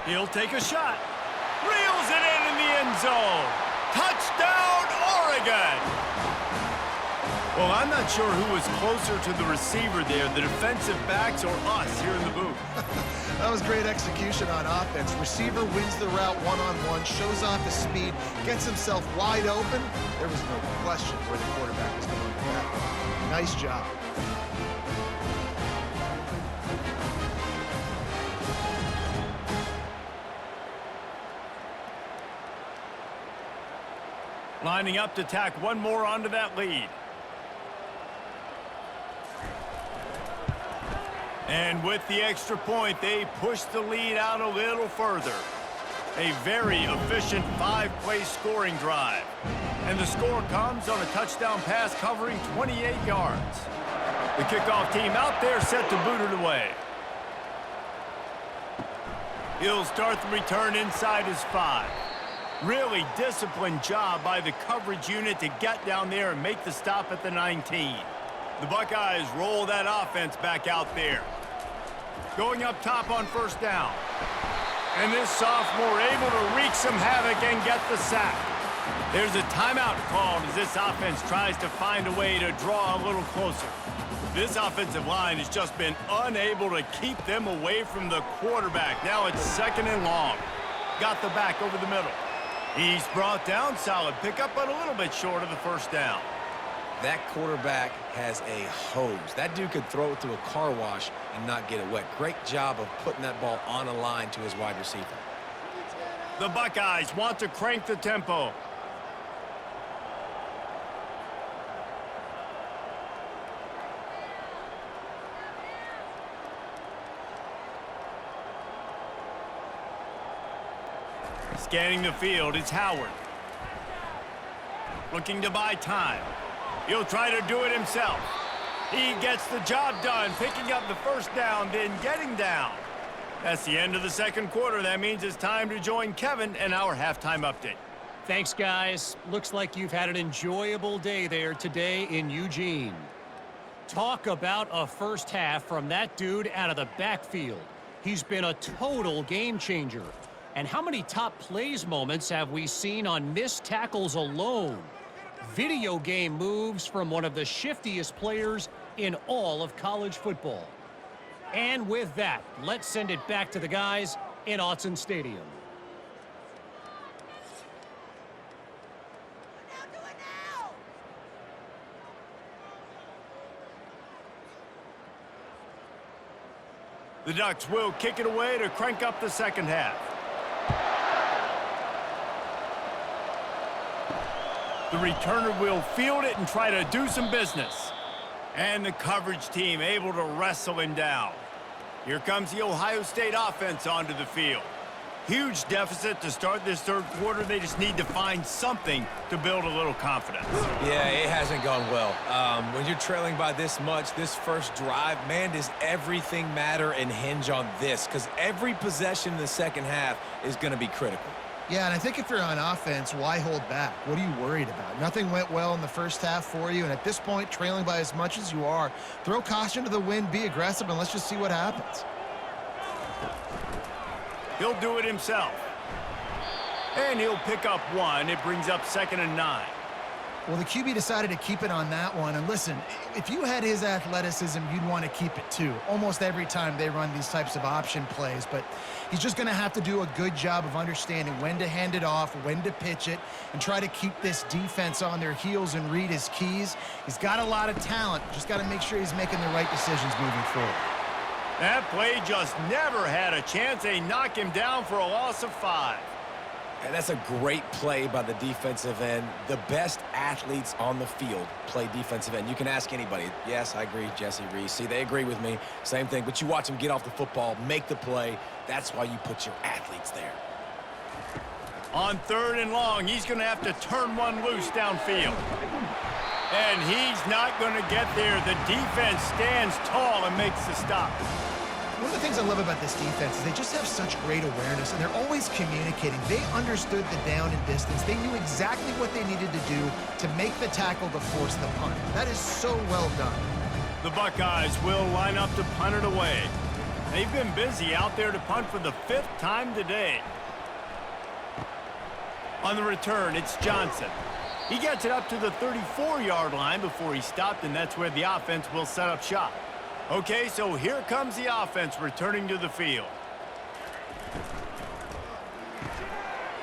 He'll take a shot. Reels it in the end zone. Touchdown, Oregon! Well, I'm not sure who was closer to the receiver there, the defensive backs or us here in the booth. That was great execution on offense. Receiver wins the route one-on-one, shows off his speed, gets himself wide open. There was no question where the quarterback was going with that. Nice job. Lining up to tack one more onto that lead. And with the extra point, they push the lead out a little further. A very efficient 5-play scoring drive. And the score comes on a touchdown pass covering 28 yards. The kickoff team out there set to boot it away. He'll start the return inside his 5. Really disciplined job by the coverage unit to get down there and make the stop at the 19. The Buckeyes roll that offense back out there. Going up top on first down. And this sophomore able to wreak some havoc and get the sack. There's a timeout called as this offense tries to find a way to draw a little closer. This offensive line has just been unable to keep them away from the quarterback. Now it's 2nd and long. Got the back over the middle. He's brought down, solid pickup, but a little bit short of the first down. That quarterback has a hose. That dude could throw it through a car wash and not get it wet. Great job of putting that ball on a line to his wide receiver. The Buckeyes want to crank the tempo. Scanning the field, it's Howard. Looking to buy time. He'll try to do it himself. He gets the job done, picking up the first down, then getting down. That's the end of the second quarter. That means it's time to join Kevin and our halftime update. Thanks, guys. Looks like you've had an enjoyable day there today in Eugene. Talk about a first half from that dude out of the backfield. He's been a total game changer. And how many top plays moments have we seen on missed tackles alone? Video game moves from one of the shiftiest players in all of college football. And with that, let's send it back to the guys in Autzen Stadium. The Ducks will kick it away to crank up the second half. The returner will field it and try to do some business. And the coverage team able to wrestle him down. Here comes the Ohio State offense onto the field. Huge deficit to start this third quarter. They just need to find something to build a little confidence. Yeah, it hasn't gone well. When you're trailing by this much, this first drive, man, does everything matter and hinge on this? Because every possession in the second half is going to be critical. Yeah, and I think if you're on offense, why hold back? What are you worried about? Nothing went well in the first half for you, and at this point, trailing by as much as you are, throw caution to the wind, be aggressive, and let's just see what happens. He'll do it himself. And he'll pick up 1. It brings up 2nd and 9. Well, the QB decided to keep it on that one. And listen, if you had his athleticism, you'd want to keep it too. Almost every time they run these types of option plays. But he's just going to have to do a good job of understanding when to hand it off, when to pitch it, and try to keep this defense on their heels and read his keys. He's got a lot of talent. Just got to make sure he's making the right decisions moving forward. That play just never had a chance. They knock him down for a loss of 5. And that's a great play by the defensive end. The best athletes on the field play defensive end. You can ask anybody. Yes, I agree, Jesse Reese. See, they agree with me. Same thing. But you watch them get off the football, make the play. That's why you put your athletes there. On 3rd and long, he's going to have to turn one loose downfield. And he's not going to get there. The defense stands tall and makes the stop. One of the things I love about this defense is they just have such great awareness, and they're always communicating. They understood the down and distance. They knew exactly what they needed to do to make the tackle to force the punt. That is so well done. The Buckeyes will line up to punt it away. They've been busy out there to punt for the 5th time today. On the return, it's Johnson. He gets it up to the 34-yard line before he stopped, and that's where the offense will set up shop. Okay, so here comes the offense returning to the field.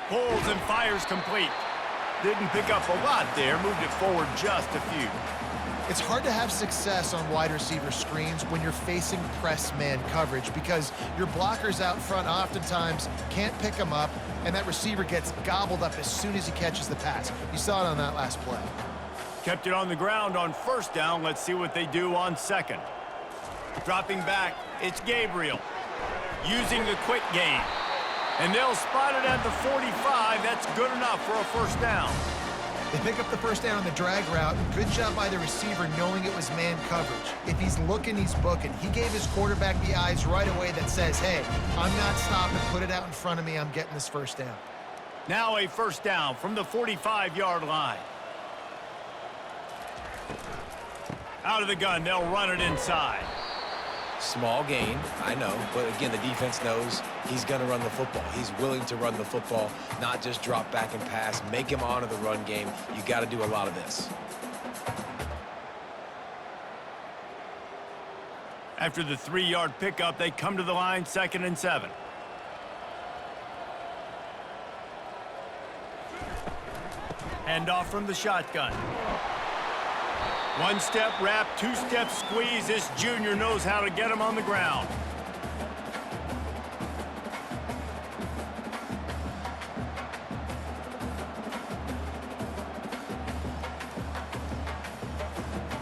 Pulls and fires complete. Didn't pick up a lot there, moved it forward just a few. It's hard to have success on wide receiver screens when you're facing press man coverage because your blockers out front oftentimes can't pick them up, and that receiver gets gobbled up as soon as he catches the pass. You saw it on that last play. Kept it on the ground on 1st down. Let's see what they do on 2nd. Dropping back, it's Gabriel. Using the quick game. And they'll spot it at the 45. That's good enough for a 1st down. They pick up the first down on the drag route. Good job by the receiver knowing it was man coverage. If he's looking, he's booking. He gave his quarterback the eyes right away that says, hey, I'm not stopping. Put it out in front of me. I'm getting this first down. Now a first down from the 45-yard line. Out of the gun, they'll run it inside. Small gain, I know, but again, the defense knows he's going to run the football. He's willing to run the football, not just drop back and pass, make him honor the run game. You got to do a lot of this. After the 3-yard pickup, they come to the line, 2nd and 7. Hand off from the shotgun. 1-step wrap, 2-step squeeze. This junior knows how to get him on the ground.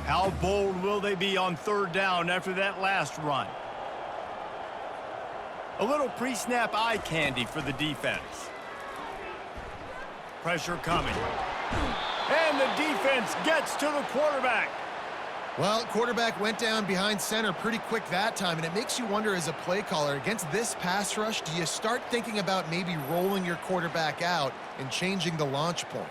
How bold will they be on 3rd down after that last run? A little pre-snap eye candy for the defense. Pressure coming. And the defense gets to the quarterback. Well, quarterback went down behind center pretty quick that time, and it makes you wonder as a play caller, against this pass rush, do you start thinking about maybe rolling your quarterback out and changing the launch point?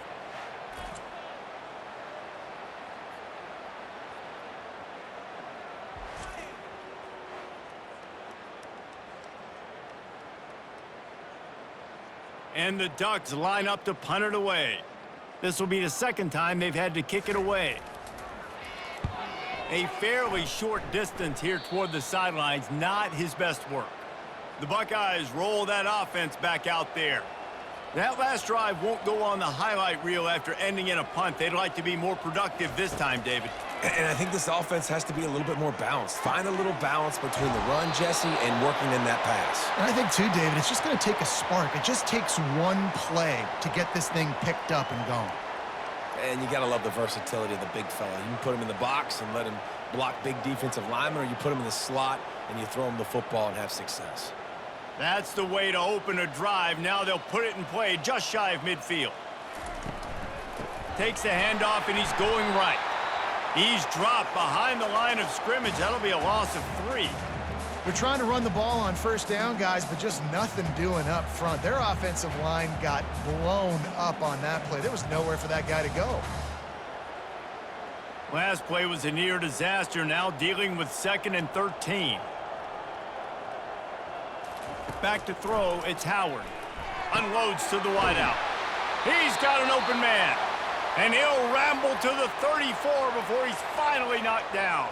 And the Ducks line up to punt it away. This will be the 2nd time they've had to kick it away. A fairly short distance here toward the sidelines, not his best work. The Buckeyes roll that offense back out there. That last drive won't go on the highlight reel after ending in a punt. They'd like to be more productive this time, David. And I think this offense has to be a little bit more balanced. Find a little balance between the run, Jesse, and working in that pass. And I think, too, David, it's just going to take a spark. It just takes one play to get this thing picked up and going. And you got to love the versatility of the big fella. You can put him in the box and let him block big defensive linemen, or you put him in the slot and you throw him the football and have success. That's the way to open a drive. Now they'll put it in play just shy of midfield. Takes the handoff, and he's going right. He's dropped behind the line of scrimmage. That'll be a loss of 3. They're trying to run the ball on first down, guys, but just nothing doing up front. Their offensive line got blown up on that play. There was nowhere for that guy to go. Last play was a near disaster. Now dealing with 2nd and 13. Back to throw, it's Howard. Unloads to the wideout. He's got an open man. And he'll ramble to the 34 before he's finally knocked down.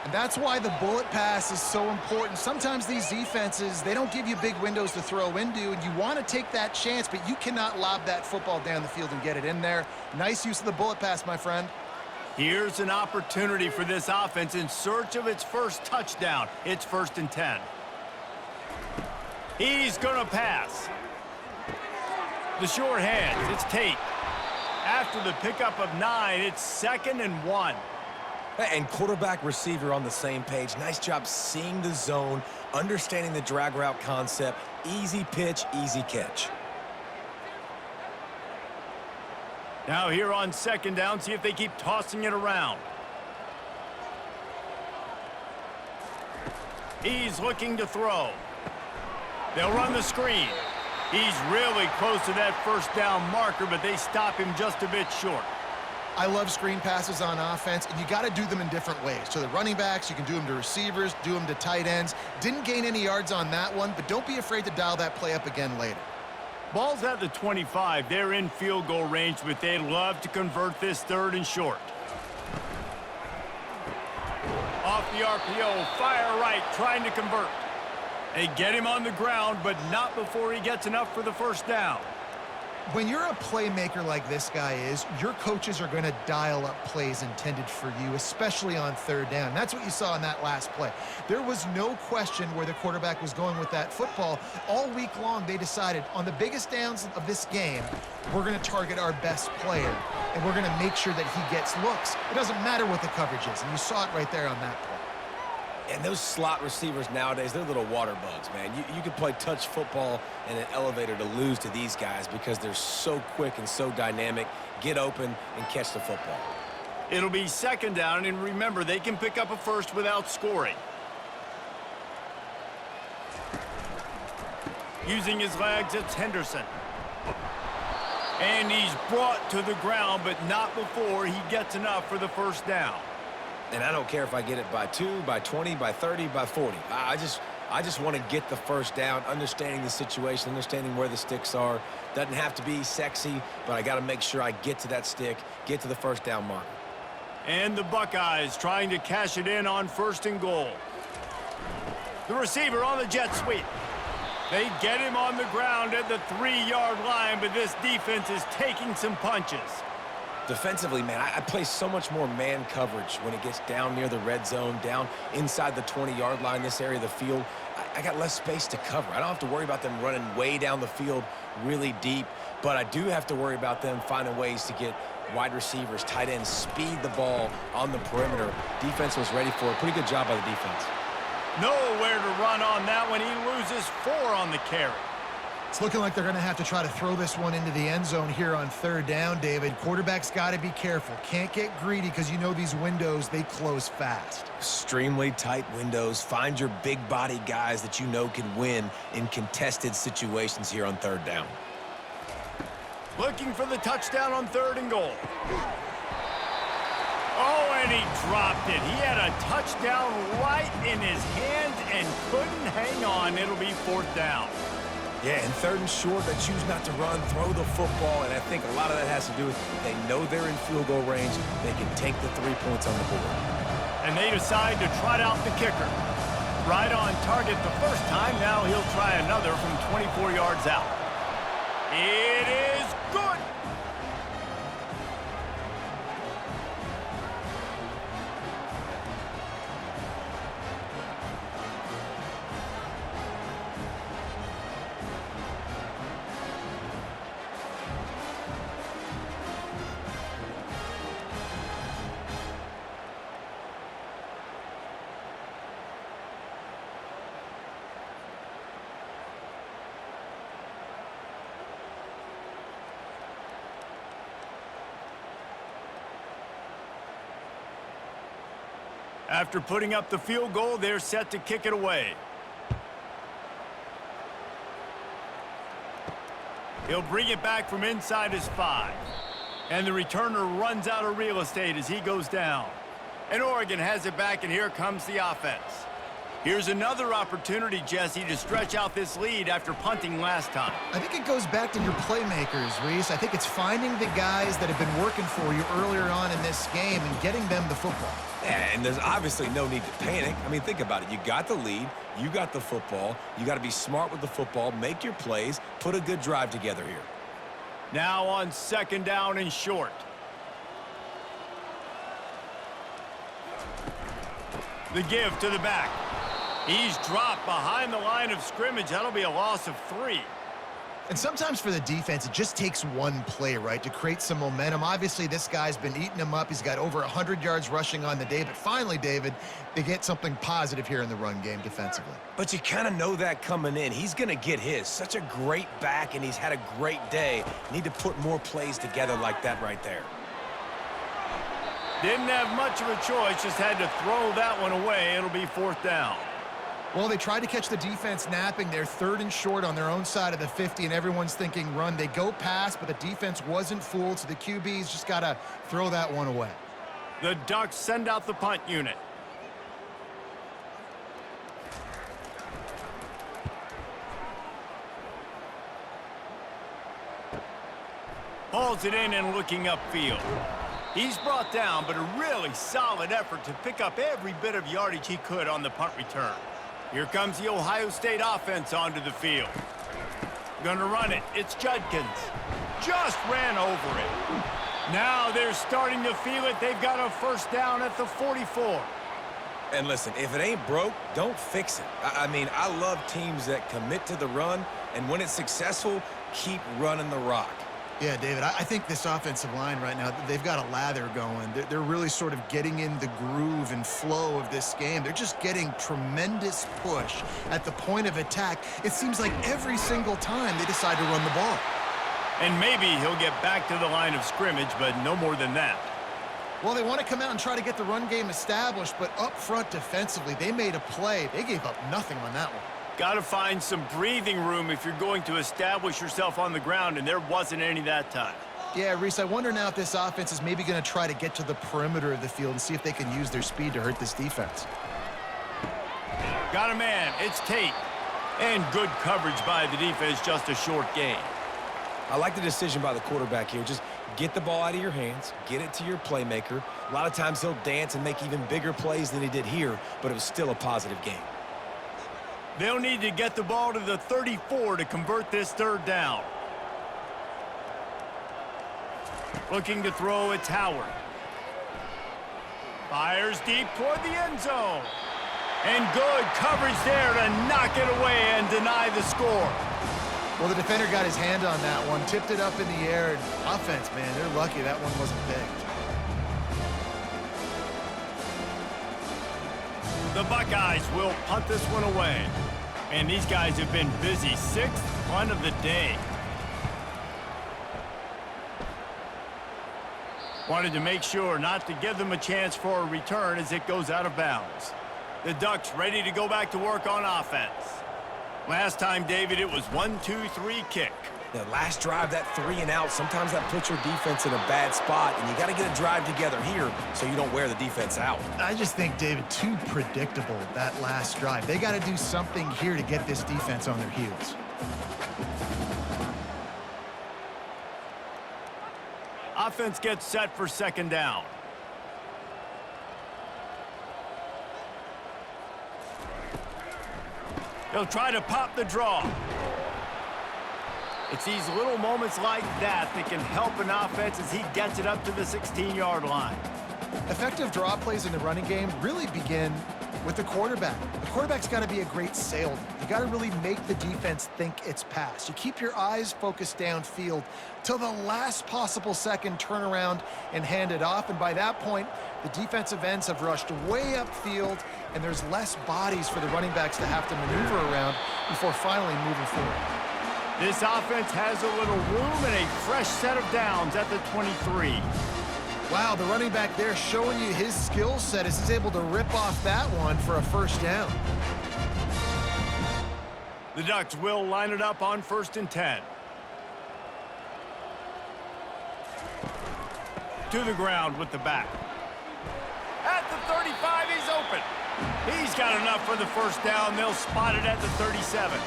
And that's why the bullet pass is so important. Sometimes these defenses, they don't give you big windows to throw into, and you want to take that chance, but you cannot lob that football down the field and get it in there. Nice use of the bullet pass, my friend. Here's an opportunity for this offense in search of its first touchdown. It's 1st and 10. He's going to pass. The short hands, it's Tate. After the pickup of 9, it's 2nd and 1. And quarterback receiver on the same page. Nice job seeing the zone, understanding the drag route concept. Easy pitch, easy catch. Now here on 2nd down, see if they keep tossing it around. He's looking to throw. They'll run the screen. He's really close to that first down marker, but they stop him just a bit short. I love screen passes on offense, and you got to do them in different ways. To the running backs, you can do them to receivers, do them to tight ends. Didn't gain any yards on that one, but don't be afraid to dial that play up again later. Ball's at the 25. They're in field goal range, but they'd love to convert this 3rd and short. Off the RPO, fire right, trying to convert. They get him on the ground, but not before he gets enough for the first down. When you're a playmaker like this guy is, your coaches are going to dial up plays intended for you, especially on 3rd down. That's what you saw in that last play. There was no question where the quarterback was going with that football. All week long, they decided on the biggest downs of this game, we're going to target our best player, and we're going to make sure that he gets looks. It doesn't matter what the coverage is, and you saw it right there on that play. And those slot receivers nowadays, they're little water bugs, man. You can play touch football in an elevator to lose to these guys because they're so quick and so dynamic. Get open and catch the football. It'll be second down, and remember, they can pick up a first without scoring. Using his legs, it's Henderson. And he's brought to the ground, but not before he gets enough for the first down. And I don't care if I get it by 2, by 20, by 30, by 40. I just want to get the first down, understanding the situation, understanding where the sticks are. Doesn't have to be sexy, but I got to make sure I get to that stick, get to the first down marker. And the Buckeyes trying to cash it in on 1st and goal. The receiver on the jet sweep. They get him on the ground at the 3-yard line, but this defense is taking some punches. Defensively, man, I play so much more man coverage when it gets down near the red zone, down inside the 20-yard line, this area of the field. I got less space to cover. I don't have to worry about them running way down the field really deep, but I do have to worry about them finding ways to get wide receivers, tight ends, speed the ball on the perimeter. Defense was ready for it. Pretty good job by the defense. Nowhere to run on that one. He loses 4 on the carry. It's looking like they're going to have to try to throw this one into the end zone here on 3rd down, David. Quarterback's got to be careful. Can't get greedy because you know these windows, they close fast. Extremely tight windows. Find your big body guys that you know can win in contested situations here on 3rd down. Looking for the touchdown on 3rd and goal. Oh, and he dropped it. He had a touchdown right in his hands and couldn't hang on. It'll be 4th down. Yeah, and 3rd and short, they choose not to run, throw the football, and I think a lot of that has to do with they know they're in field goal range. They can take the 3 points on the board. And they decide to trot out the kicker. Right on target the first time. Now he'll try another from 24 yards out. It is good. After putting up the field goal, they're set to kick it away. He'll bring it back from inside his 5. And the returner runs out of real estate as he goes down. And Oregon has it back, and here comes the offense. Here's another opportunity, Jesse, to stretch out this lead after punting last time. I think it goes back to your playmakers, Reese. I think it's finding the guys that have been working for you earlier on in this game and getting them the football. And there's obviously no need to panic. I mean, think about it. You got the lead. You got the football. You got to be smart with the football, make your plays, put a good drive together here. Now on 2nd down and short. The give to the back. He's dropped behind the line of scrimmage. That'll be a loss of 3. And sometimes for the defense, it just takes one play, right, to create some momentum. Obviously, this guy's been eating him up. He's got over 100 yards rushing on the day. But finally, David, they get something positive here in the run game defensively. But you kind of know that coming in. He's going to get his. Such a great back, and he's had a great day. Need to put more plays together like that right there. Didn't have much of a choice, just had to throw that one away. It'll be 4th down. Well, they tried to catch the defense napping. They're 3rd and short on their own side of the 50, and everyone's thinking run. They go pass, but the defense wasn't fooled, so the QB's just got to throw that one away. The Ducks send out the punt unit. Hauls it in and looking upfield. He's brought down, but a really solid effort to pick up every bit of yardage he could on the punt return. Here comes the Ohio State offense onto the field. Gonna run it. It's Judkins. Just ran over it. Now they're starting to feel it. They've got a 1st down at the 44. And listen, if it ain't broke, don't fix it. I mean, I love teams that commit to the run, and when it's successful, keep running the rock. Yeah, David, I think this offensive line right now, they've got a lather going. They're really sort of getting in the groove and flow of this game. They're just getting tremendous push at the point of attack. It seems like every single time they decide to run the ball. And maybe he'll get back to the line of scrimmage, but no more than that. Well, they want to come out and try to get the run game established, but up front defensively, they made a play. They gave up nothing on that one. Got to find some breathing room if you're going to establish yourself on the ground, and there wasn't any that time. Yeah, Reese, I wonder now if this offense is maybe going to try to get to the perimeter of the field and see if they can use their speed to hurt this defense. Got a man. It's Tate. And good coverage by the defense, just a short gain. I like the decision by the quarterback here. Just get the ball out of your hands, get it to your playmaker. A lot of times he'll dance and make even bigger plays than he did here, but it was still a positive game. They'll need to get the ball to the 34 to convert this third down. Looking to throw, it's Howard. Fires deep toward the end zone. And good coverage there to knock it away and deny the score. Well, the defender got his hand on that one, tipped it up in the air. Offense, man, they're lucky that one wasn't picked. The Buckeyes will punt this one away. And these guys have been busy. 6th punt of the day. Wanted to make sure not to give them a chance for a return as it goes out of bounds. The Ducks ready to go back to work on offense. Last time, David, it was 1-2-3 kick. The last drive, that 3 and out, sometimes that puts your defense in a bad spot, and you got to get a drive together here so you don't wear the defense out. I just think, David, too predictable, that last drive. They got to do something here to get this defense on their heels. Offense gets set for second down. They'll try to pop the draw. It's these little moments like that that can help an offense as he gets it up to the 16-yard line. Effective draw plays in the running game really begin with the quarterback. The quarterback's got to be a great salesman. You got to really make the defense think it's pass. You keep your eyes focused downfield till the last possible second, turn around and hand it off. And by that point, the defensive ends have rushed way upfield, and there's less bodies for the running backs to have to maneuver around before finally moving forward. This offense has a little room and a fresh set of downs at the 23. Wow, the running back there showing you his skill set as he's able to rip off that one for a first down. The Ducks will line it up on 1st and 10. To the ground with the back. At the 35, he's open. He's got enough for the first down. They'll spot it at the 37.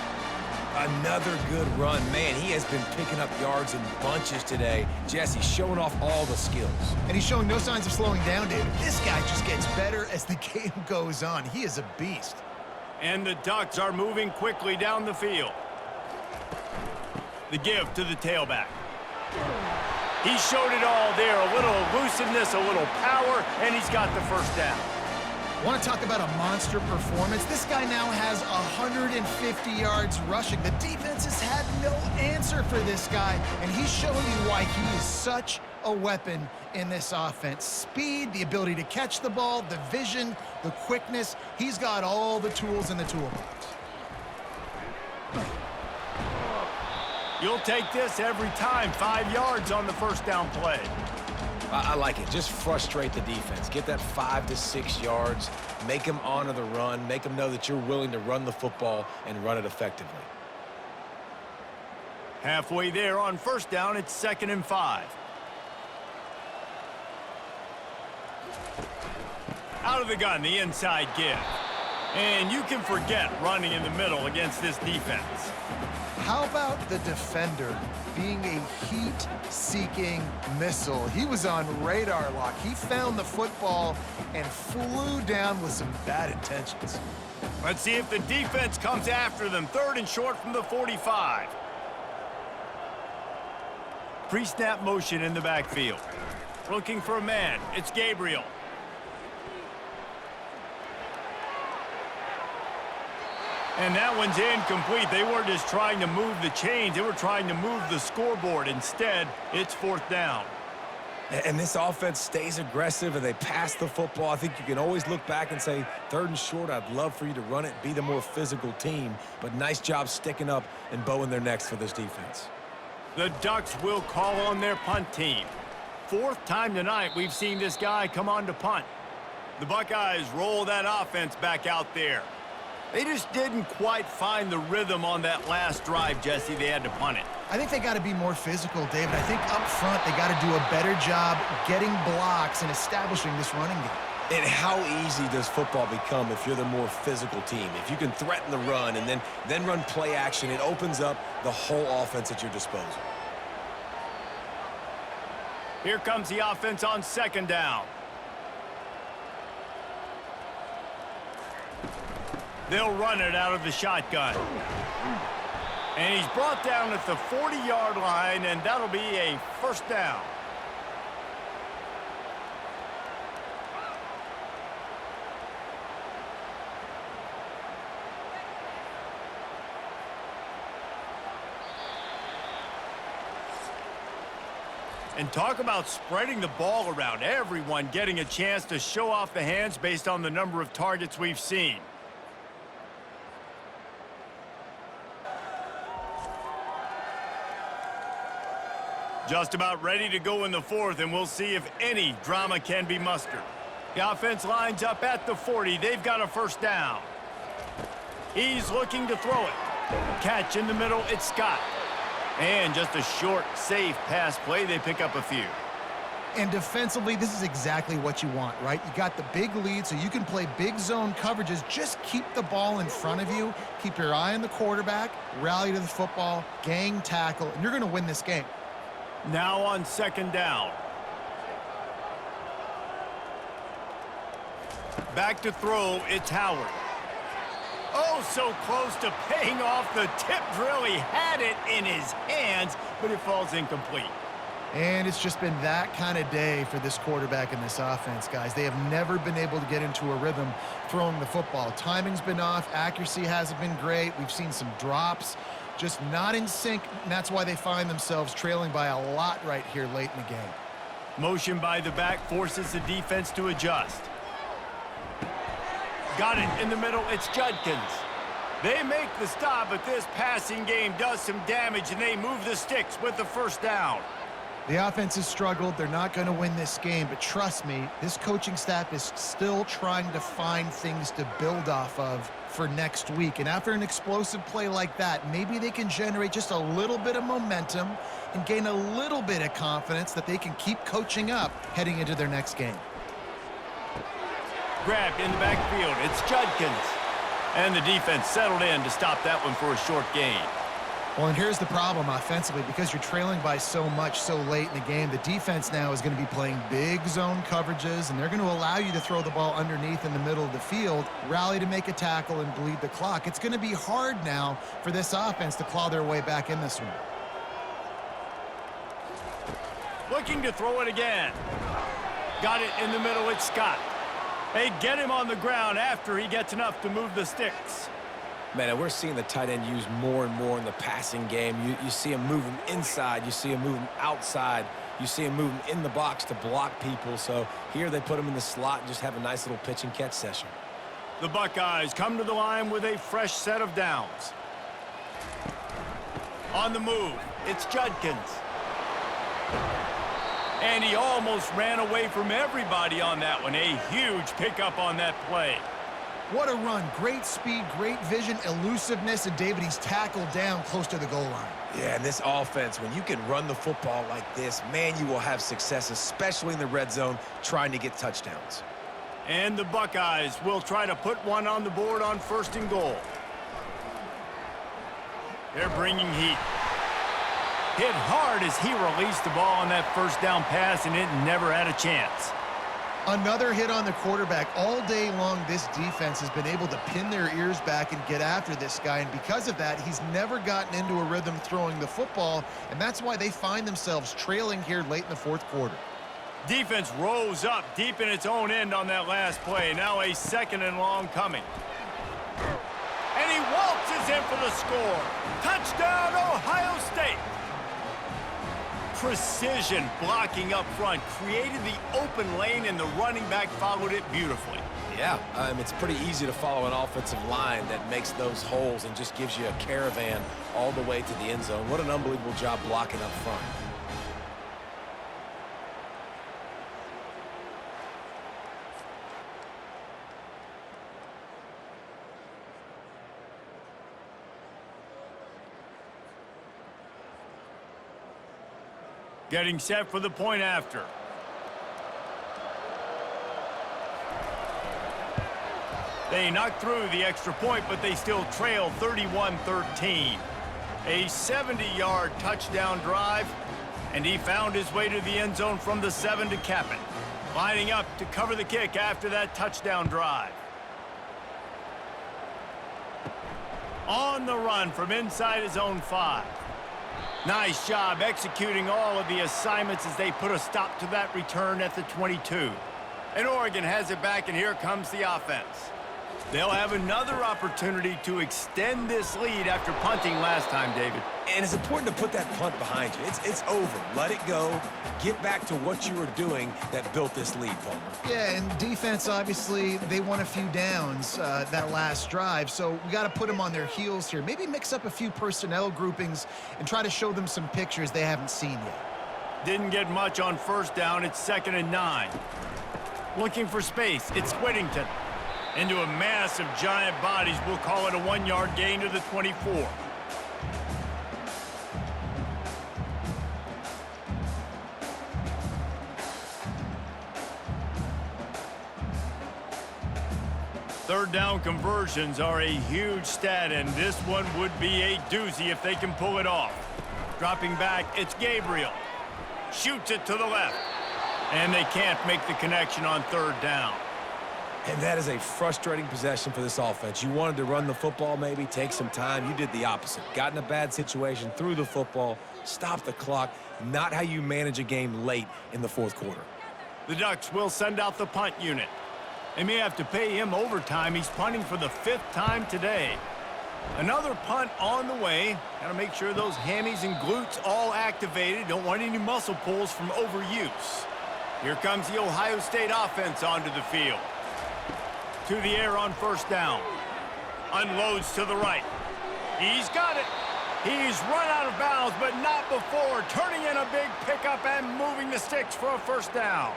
Another good run. Man, he has been picking up yards in bunches today. Jesse showing off all the skills. And he's showing no signs of slowing down, David. This guy just gets better as the game goes on. He is a beast. And the Ducks are moving quickly down the field. The give to the tailback. He showed it all there. A little elusiveness, a little power, and he's got the first down. Want to talk about a monster performance? This guy now has 150 yards rushing. The defense has had no answer for this guy, and he's showing you why he is such a weapon in this offense. Speed, the ability to catch the ball, the vision, the quickness. He's got all the tools in the toolbox. You'll take this every time. 5 yards on the first down play. I like it. Just frustrate the defense. Get that 5 to 6 yards. Make them honor the run. Make them know that you're willing to run the football and run it effectively. Halfway there on first down, it's 2nd and 5. Out of the gun, the inside give. And you can forget running in the middle against this defense. How about the defender being a heat-seeking missile? He was on radar lock. He found the football and flew down with some bad intentions. Let's see if the defense comes after them. 3rd and short from the 45. Pre-snap motion in the backfield. Looking for a man. It's And that one's incomplete. They weren't just trying to move the chains. They were trying to move the scoreboard. Instead, it's 4th down. And this offense stays aggressive, and they pass the football. I think you can always look back and say, 3rd and short, I'd love for you to run it, be the more physical team. But nice job sticking up and bowing their necks for this defense. The Ducks will call on their punt team. 4th time tonight we've seen this guy come on to punt. The Buckeyes roll that offense back out there. They just didn't quite find the rhythm on that last drive, Jesse. They had to punt it. I think they got to be more physical, David. I think up front they got to do a better job getting blocks and establishing this running game. And how easy does football become if you're the more physical team? If you can threaten the run and then run play action, it opens up the whole offense at your disposal. Here comes the offense on 2nd down. They'll run it out of the shotgun. And he's brought down at the 40-yard line, and that'll be a 1st down. And talk about spreading the ball around. Everyone getting a chance to show off the hands based on the number of targets we've seen. Just about ready to go in the 4th, and we'll see if any drama can be mustered. The offense lines up at the 40. They've got a 1st down. He's looking to throw it. Catch in the middle, it's Scott. And just a short, safe pass play. They pick up a few. And defensively, this is exactly what you want, right? You got the big lead, so you can play big zone coverages. Just keep the ball in front of you. Keep your eye on the quarterback. Rally to the football. Gang tackle. And you're going to win this game. Now on 2nd down. Back to throw, it's Howard. Oh, so close to paying off the tip drill. He had it in his hands, but it falls incomplete. And it's just been that kind of day for this quarterback and this offense, guys. They have never been able to get into a rhythm throwing the football. Timing's been off. Accuracy hasn't been great. We've seen some drops. Just not in sync, and that's why they find themselves trailing by a lot right here late in the game. Motion by the back forces the defense to adjust. Got it in the middle, it's Judkins. They make the stop, but this passing game does some damage, and they move the sticks with the 1st down. The offense has struggled. They're not going to win this game, but trust me, this coaching staff is still trying to find things to build off of for next week. And after an explosive play like that, maybe they can generate just a little bid of momentum and gain a little bit of confidence that they can keep coaching up heading into their next game. Grabbed in the backfield, it's Judkins. And the defense settled in to stop that one for a short gain. Well, and here's the problem offensively. Because you're trailing by so much so late in the game, the defense now is going to be playing big zone coverages, and they're going to allow you to throw the ball underneath in the middle of the field, rally to make a tackle, and bleed the clock. It's going to be hard now for this offense to claw their way back in this one. Looking to throw it again. Got it in the middle, it's Scott. They get him on the ground after he gets enough to move the sticks. Man, and we're seeing the tight end used more and more in the passing game. You see him move him inside. You see him move him outside. You see him move him in the box to block people. So here they put him in the slot and just have a nice little pitch and catch session. The Buckeyes come to the line with a fresh set of downs. On the move, it's Judkins. And he almost ran away from everybody on that one. A huge pickup on that play. What a run. Great speed, great vision, elusiveness, and David, he's tackled down close to the goal line. Yeah, and this offense, when you can run the football like this, man, you will have success, especially in the red zone, trying to get touchdowns. And the Buckeyes will try to put one on the board on 1st and goal. They're bringing heat. Hit hard as he released the ball on that 1st down pass, and it never had a chance. Another hit on the quarterback. All day long, this defense has been able to pin their ears back and get after this guy, and because of that, he's never gotten into a rhythm throwing the football, and that's why they find themselves trailing here late in the 4th quarter. Defense rose up deep in its own end on that last play. Now a 2nd and long coming. And he waltzes in for the score. Touchdown, Ohio State. Precision blocking up front created the open lane, and the running back followed it beautifully. Yeah, it's pretty easy to follow an offensive line that makes those holes and just gives you a caravan all the way to the end zone. What an unbelievable job blocking up front. Getting set for the point after. They knocked through the extra point, but they still trail 31-13. A 70-yard touchdown drive, and he found his way to the end zone from the 7 to cap it. Lining up to cover the kick after that touchdown drive. On the run from inside his own 5. Nice job executing all of the assignments as they put a stop to that return at the 22. And Oregon has it back, and here comes the offense. They'll have another opportunity to extend this lead after punting last time, David. And it's important to put that punt behind you. It's over. Let it go. Get back to what you were doing that built this lead, Palmer. Yeah, and defense, obviously, they won a few downs that last drive, so we got to put them on their heels here. Maybe mix up a few personnel groupings and try to show them some pictures they haven't seen yet. Didn't get much on first down. It's 2nd and 9. Looking for space. It's Whittington. Into a mass of giant bodies. We'll call it a 1-yard gain to the 24. Third down conversions are a huge stat, and this one would be a doozy if they can pull it off. Dropping back, it's Gabriel. Shoots it to the left. And they can't make the connection on third down. And that is a frustrating possession for this offense. You wanted to run the football, maybe take some time. You did the opposite. Got in a bad situation, threw the football, stopped the clock. Not how you manage a game late in the fourth quarter. The Ducks will send out the punt unit. They may have to pay him overtime. He's punting for the 5th time today. Another punt on the way. Got to make sure those hammies and glutes all activated. Don't want any muscle pulls from overuse. Here comes the Ohio State offense onto the field. To the air on first down. Unloads to the right. He's got it. He's run out of bounds, but not before. Turning in a big pickup and moving the sticks for a first down.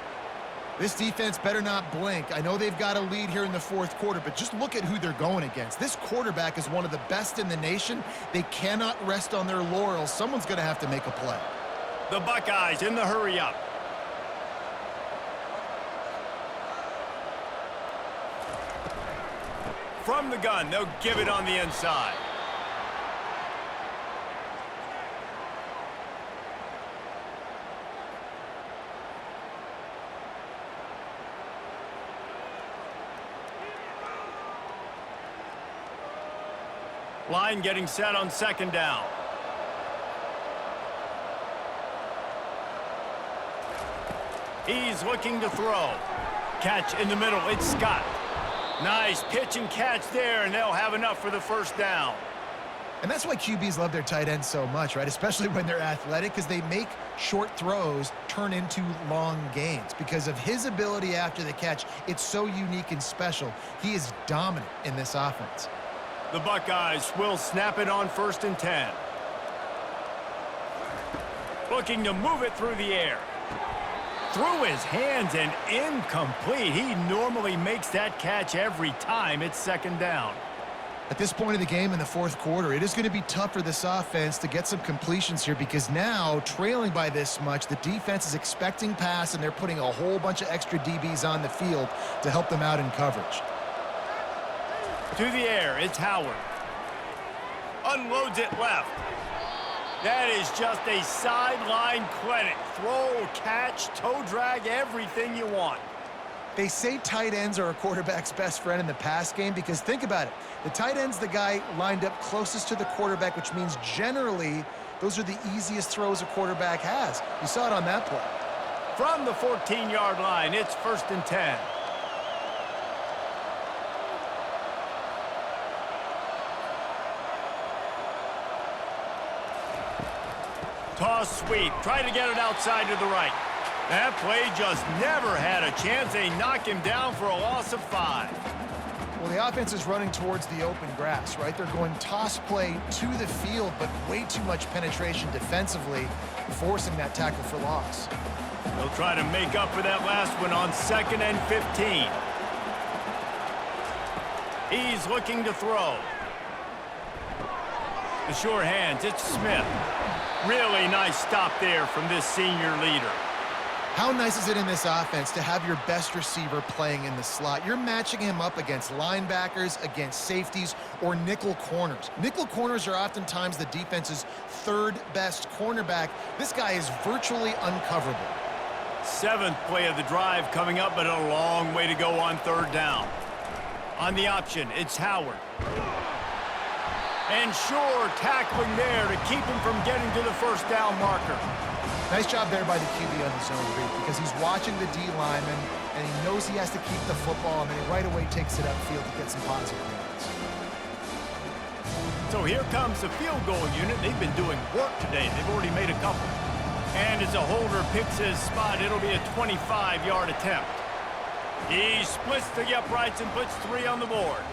This defense better not blink. I know they've got a lead here in the fourth quarter, but just look at who they're going against. This quarterback is one of the best in the nation. They cannot rest on their laurels. Someone's going to have to make a play. The Buckeyes in the hurry up. From the gun, they'll give it on the inside. Line getting set on second down. He's looking to throw. Catch in the middle. It's Scott. Nice pitch and catch there, and they'll have enough for the first down. And that's why QBs love their tight ends so much, right? Especially when they're athletic, because they make short throws turn into long gains. Because of his ability after the catch, it's so unique and special. He is dominant in this offense. The Buckeyes will snap it on 1st and 10. Looking to move it through the air. Through his hands and incomplete. He normally makes that catch every time. It's 2nd down. At this point of the game in the fourth quarter, it is going to be tough for this offense to get some completions here because now, trailing by this much, the defense is expecting pass, and they're putting a whole bunch of extra DBs on the field to help them out in coverage. To the air, it's Howard. Unloads it left. That is just a sideline clinic. Throw, catch, toe drag, everything you want. They say tight ends are a quarterback's best friend in the pass game because think about it. The tight end's the guy lined up closest to the quarterback, which means generally those are the easiest throws a quarterback has. You saw it on that play. From the 14-yard line, it's 1st and 10. Toss sweep. Try to get it outside to the right. That play just never had a chance. They knock him down for a loss of 5. Well, the offense is running towards the open grass, right? They're going toss play to the field, but way too much penetration defensively, forcing that tackle for loss. They'll try to make up for that last one on 2nd and 15. He's looking to throw. The sure hands, it's Smith. Really nice stop there from this senior leader. How nice is it in this offense to have your best receiver playing in the slot? You're matching him up against linebackers, against safeties, or nickel corners. Nickel corners are oftentimes the defense's 3rd best cornerback. This guy is virtually uncoverable. 7th play of the drive coming up, but a long way to go on 3rd down. On the option, it's Howard. And sure, tackling there to keep him from getting to the 1st down marker. Nice job there by the QB on the zone read because he's watching the D lineman and he knows he has to keep the football, and then he right away takes it upfield to get some positive yards. So here comes the field goal unit. They've been doing work today. They've already made a couple. And as a holder picks his spot, it'll be a 25-yard attempt. He splits the uprights and puts 3 on the board.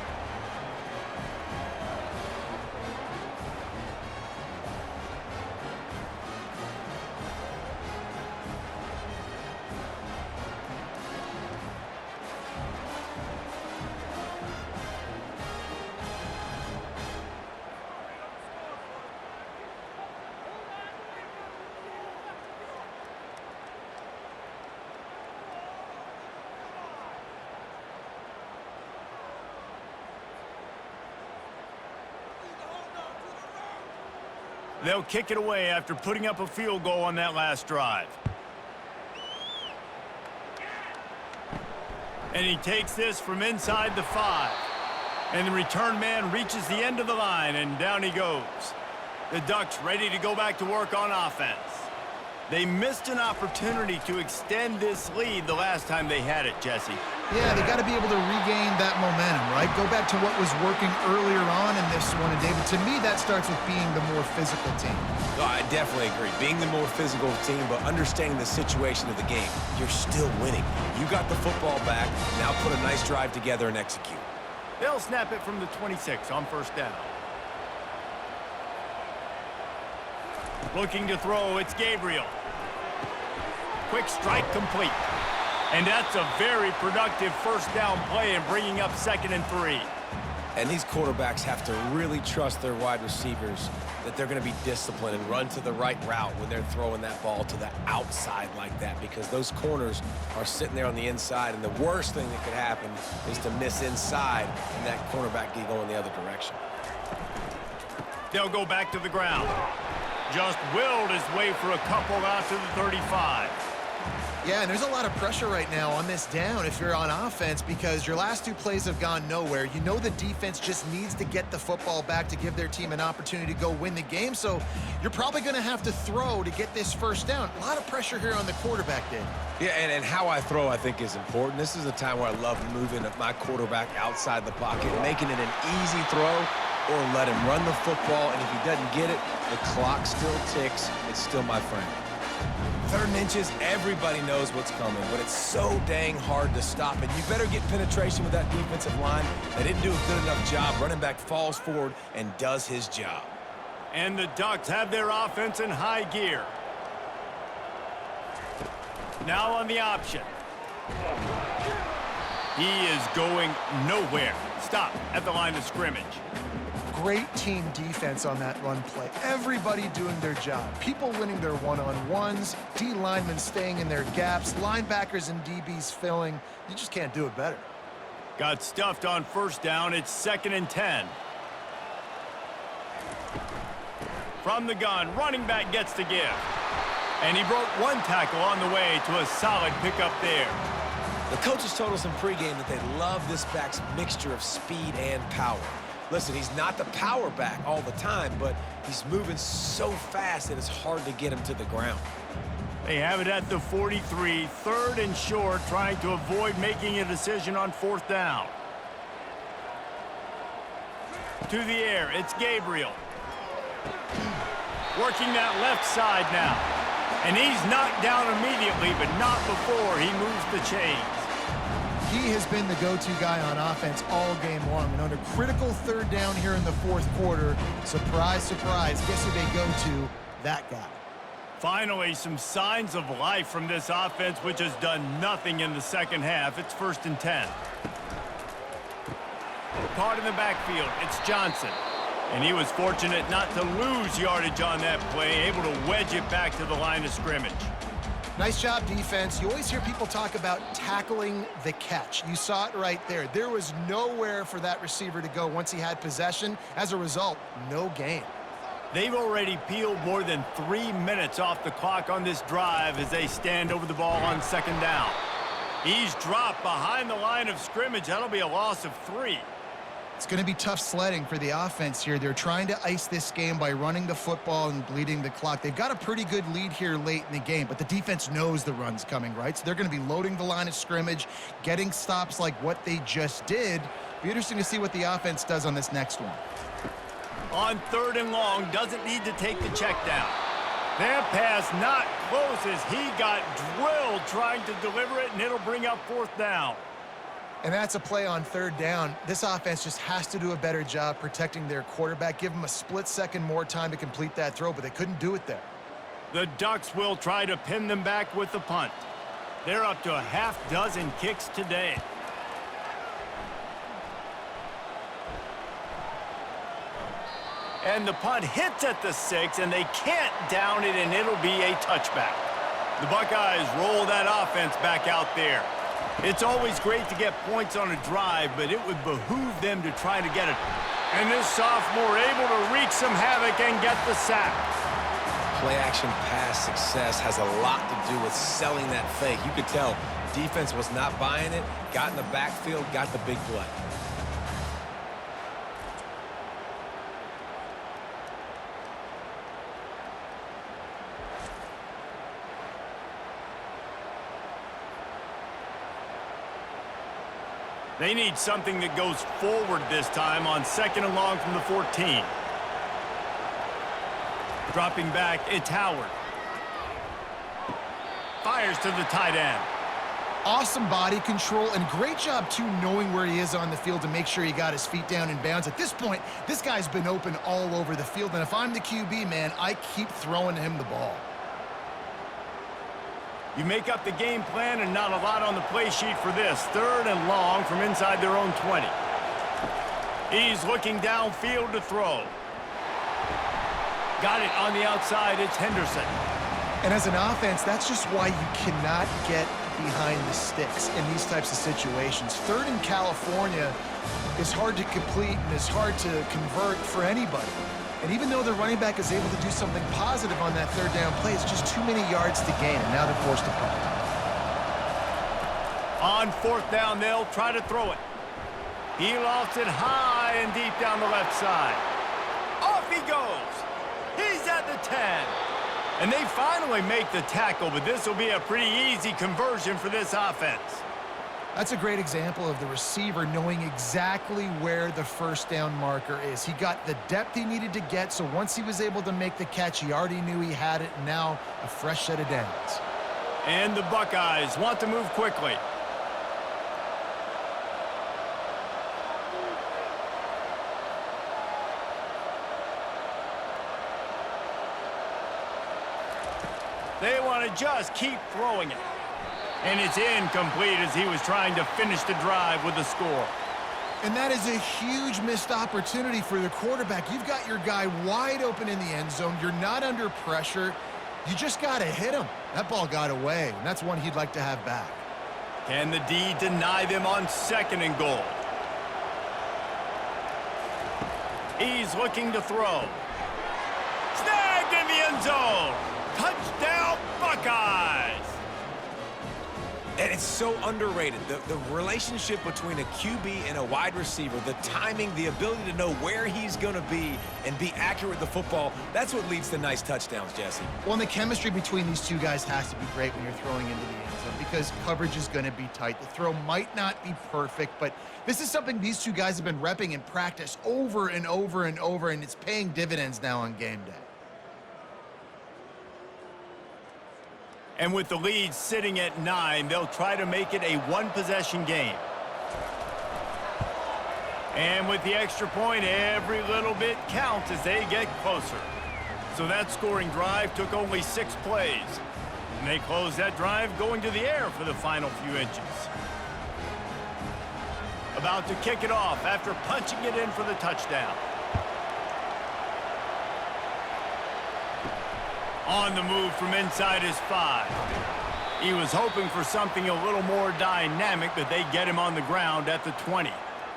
They'll kick it away after putting up a field goal on that last drive. And he takes this from inside the 5. And the return man reaches the end of the line, and down he goes. The Ducks ready to go back to work on offense. They missed an opportunity to extend this lead the last time they had it, Jesse. Yeah, they got to be able to regain that momentum, right? Go back to what was working earlier on in this one. And, David, to me, that starts with being the more physical team. No, I definitely agree. Being the more physical team, but understanding the situation of the game. You're still winning. You got the football back. Now put a nice drive together and execute. They'll snap it from the 26 on 1st down. Looking to throw, it's Gabriel. Quick strike complete. And that's a very productive 1st down play and bringing up 2nd and 3. And these quarterbacks have to really trust their wide receivers that they're going to be disciplined and run to the right route when they're throwing that ball to the outside like that, because those corners are sitting there on the inside, and the worst thing that could happen is to miss inside and that cornerback get going the other direction. They'll go back to the ground. Just willed his way for a couple out to the 35. Yeah, and there's a lot of pressure right now on this down if you're on offense because your last 2 plays have gone nowhere. You know the defense just needs to get the football back to give their team an opportunity to go win the game, so you're probably going to have to throw to get this 1st down. A lot of pressure here on the quarterback, Dave. Yeah, and how I throw, I think, is important. This is a time where I love moving my quarterback outside the pocket, making it an easy throw, or let him run the football, and if he doesn't get it, the clock still ticks. It's still my friend. 3rd and inches, everybody knows what's coming, but it's so dang hard to stop it. You better get penetration with that defensive line. They didn't do a good enough job. Running back falls forward and does his job. And the Ducks have their offense in high gear. Now on the option. He is going nowhere. Stop at the line of scrimmage. Great team defense on that run play. Everybody doing their job. People winning their one-on-ones, D linemen staying in their gaps, linebackers and DBs filling. You just can't do it better. Got stuffed on 1st down. It's 2nd and 10. From the gun, running back gets the give. And he broke 1 tackle on the way to a solid pickup there. The coaches told us in pregame that they love this back's mixture of speed and power. Listen, he's not the power back all the time, but he's moving so fast that it's hard to get him to the ground. They have it at the 43, 3rd and short, trying to avoid making a decision on 4th down. To the air, it's Gabriel. Working that left side now. And he's knocked down immediately, but not before he moves the chains. He has been the go-to guy on offense all game long. And on a critical third down here in the fourth quarter, surprise, surprise, guess who they go to? That guy. Finally, some signs of life from this offense, which has done nothing in the second half. It's 1st and 10. Caught in the backfield, it's Johnson. And he was fortunate not to lose yardage on that play, able to wedge it back to the line of scrimmage. Nice job, defense. You always hear people talk about tackling the catch. You saw it right there. There was nowhere for that receiver to go once he had possession. As a result, no gain. They've already peeled more than 3 minutes off the clock on this drive as they stand over the ball on 2nd down. He's dropped behind the line of scrimmage. That'll be a loss of 3. It's going to be tough sledding for the offense here. They're trying to ice this game by running the football and bleeding the clock. They've got a pretty good lead here late in the game, but the defense knows the run's coming, right? So they're going to be loading the line of scrimmage, getting stops like what they just did. Be interesting to see what the offense does on this next one. On 3rd and long, doesn't need to take the check down. That pass not close as he got drilled trying to deliver it, and it'll bring up 4th down. And that's a play on 3rd down. This offense just has to do a better job protecting their quarterback. Give him a split second more time to complete that throw, but they couldn't do it there. The Ducks will try to pin them back with the punt. They're up to a half-dozen kicks today. And the punt hits at the 6, and they can't down it, and it'll be a touchback. The Buckeyes roll that offense back out there. It's always great to get points on a drive, but it would behoove them to try to get it. And this sophomore able to wreak some havoc and get the sack. Play-action pass success has a lot to do with selling that fake. You could tell defense was not buying it, got in the backfield, got the big play. They need something that goes forward this time on 2nd and long from the 14. Dropping back, it's Howard. Fires to the tight end. Awesome body control and great job, too, knowing where he is on the field to make sure he got his feet down in bounds. At this point, this guy's been open all over the field, and if I'm the QB, man, I keep throwing him the ball. You make up the game plan and not a lot on the play sheet for this. 3rd and long from inside their own 20. He's looking downfield to throw. Got it on the outside. It's Henderson. And as an offense, that's just why you cannot get behind the sticks in these types of situations. 3rd in California is hard to complete and is hard to convert for anybody. And even though the running back is able to do something positive on that 3rd down play, it's just too many yards to gain, and now they're forced to punt. On 4th down, they'll try to throw it. He lofts it high and deep down the left side. Off he goes. He's at the 10. And they finally make the tackle, but this will be a pretty easy conversion for this offense. That's a great example of the receiver knowing exactly where the 1st down marker is. He got the depth he needed to get, so once he was able to make the catch, he already knew he had it, and now a fresh set of downs. And the Buckeyes want to move quickly. They want to just keep throwing it. And it's incomplete as he was trying to finish the drive with a score. And that is a huge missed opportunity for the quarterback. You've got your guy wide open in the end zone. You're not under pressure. You just got to hit him. That ball got away, and that's one he'd like to have back. Can the D deny them on 2nd and goal? He's looking to throw. Snagged in the end zone. Touchdown, Buckeyes. And it's so underrated. The relationship between a QB and a wide receiver, the timing, the ability to know where he's going to be and be accurate with the football, that's what leads to nice touchdowns, Jesse. Well, and the chemistry between these two guys has to be great when you're throwing into the end zone because coverage is going to be tight. The throw might not be perfect, but this is something these two guys have been repping in practice over and over and over, and it's paying dividends now on game day. And with the lead sitting at 9, they'll try to make it a one-possession game. And with the extra point, every little bit counts as they get closer. So that scoring drive took only 6 plays. And they close that drive going to the air for the final few inches. About to kick it off after punching it in for the touchdown. On the move from inside his 5. He was hoping for something a little more dynamic, but they get him on the ground at the 20.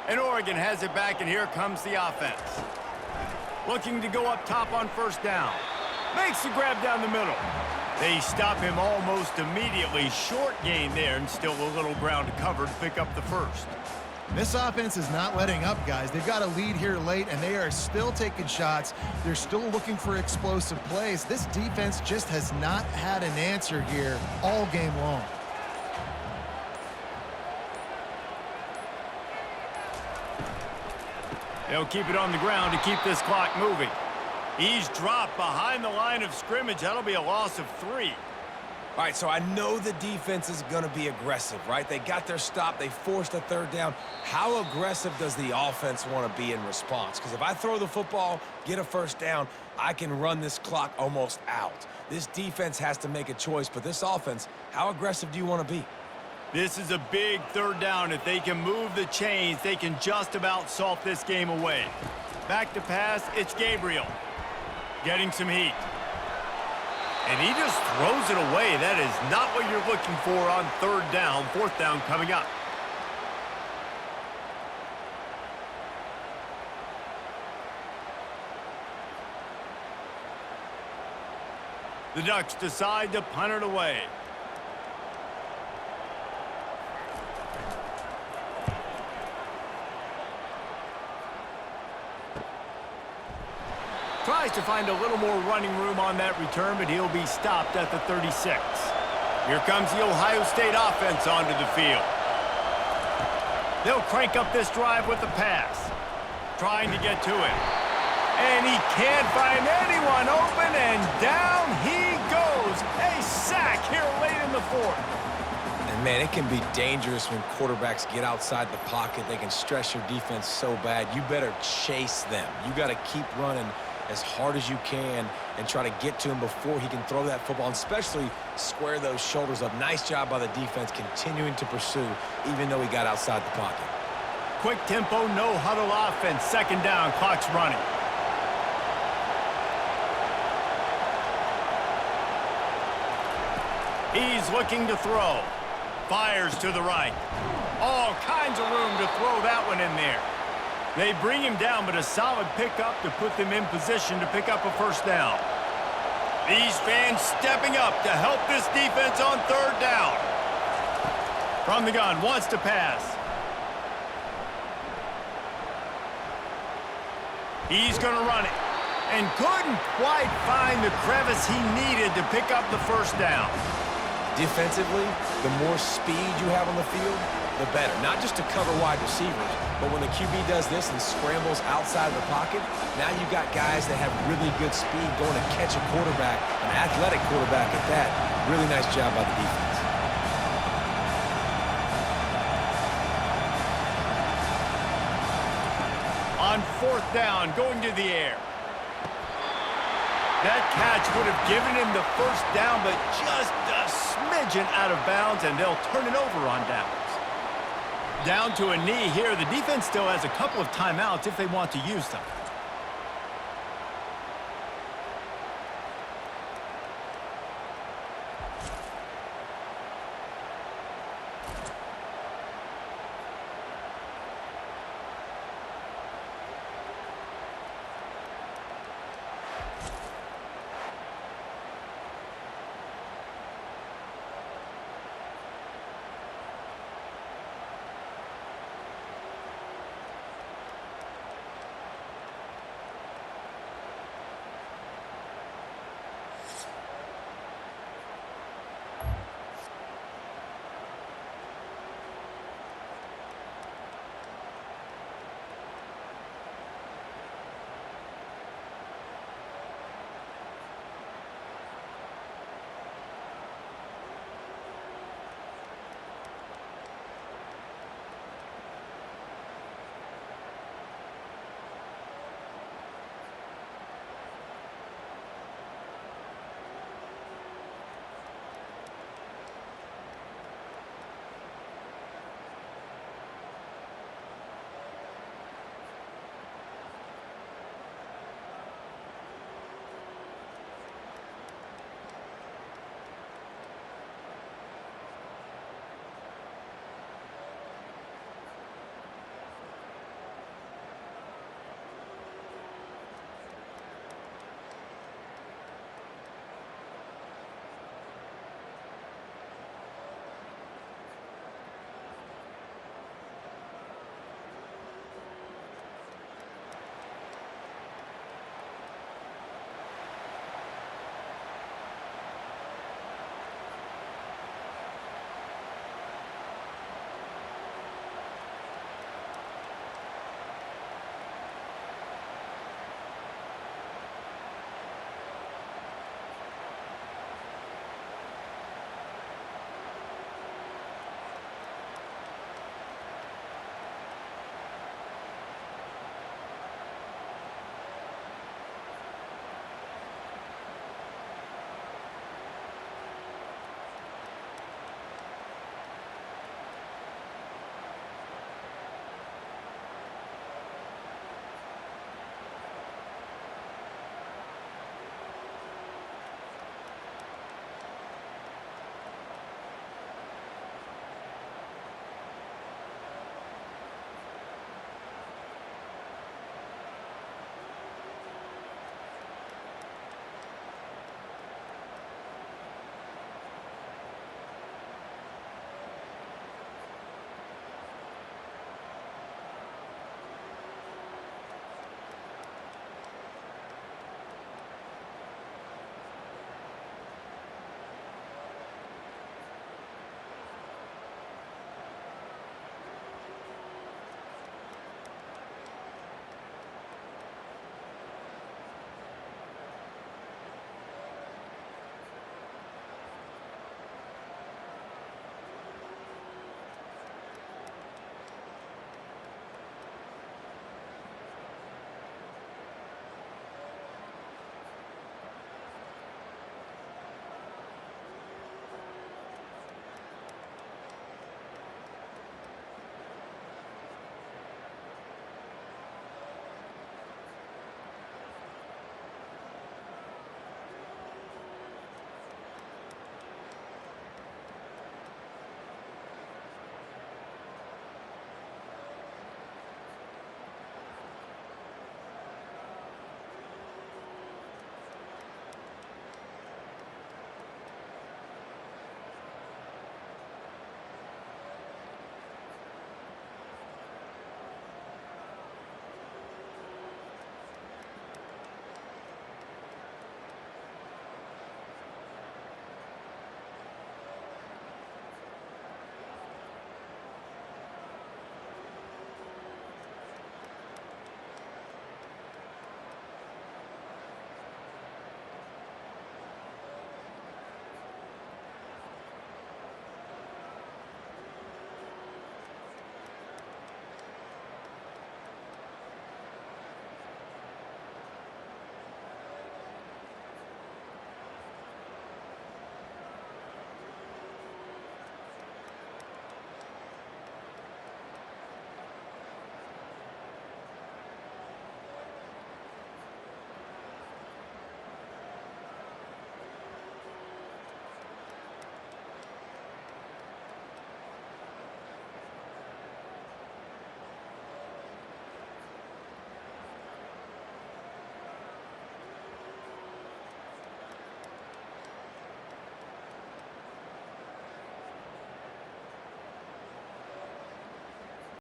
And Oregon has it back, and here comes the offense. Looking to go up top on first down. Makes the grab down the middle. They stop him almost immediately. Short gain there, and still a little ground to cover to pick up the first. This offense is not letting up, guys. They've got a lead here late, and they are still taking shots. They're still looking for explosive plays. This defense just has not had an answer here all game long. They'll keep it on the ground to keep this clock moving. He's dropped behind the line of scrimmage. That'll be a loss of 3. All right, so I know the defense is going to be aggressive, right? They got their stop. They forced a third down. How aggressive does the offense want to be in response? Because if I throw the football, get a first down, I can run this clock almost out. This defense has to make a choice, but this offense, how aggressive do you want to be? This is a big third down. If they can move the chains, they can just about salt this game away. Back to pass, it's Gabriel. Getting some heat. And he just throws it away. That is not what you're looking for on third down. Fourth down coming up. The Ducks decide to punt it away. Tries to find a little more running room on that return, but he'll be stopped at the 36. Here comes the Ohio State offense onto the field. They'll crank up this drive with the pass. Trying to get to it. And he can't find anyone open, and down he goes. A sack here late in the fourth. And, man, it can be dangerous when quarterbacks get outside the pocket. They can stress your defense so bad. You better chase them. You got to keep running as hard as you can and try to get to him before he can throw that football, and especially square those shoulders up. Nice job by the defense continuing to pursue, even though he got outside the pocket. Quick tempo, no huddle offense. Second down, clock's running. He's looking to throw. Fires to the right. All kinds of room to throw that one in there. They bring him down, but a solid pickup to put them in position to pick up a first down. These fans stepping up to help this defense on third down. From the gun, wants to pass. He's going to run it. And couldn't quite find the crevice he needed to pick up the first down. Defensively, the more speed you have on the field, the better. Not just to cover wide receivers, but when the QB does this and scrambles outside of the pocket, now you got guys that have really good speed going to catch a quarterback, an athletic quarterback at that. Really nice job by the defense. On fourth down, going to the air. That catch would have given him the first down, but just a smidgen out of bounds, and they'll turn it over on downs. Down to a knee here. The defense still has a couple of timeouts if they want to use them.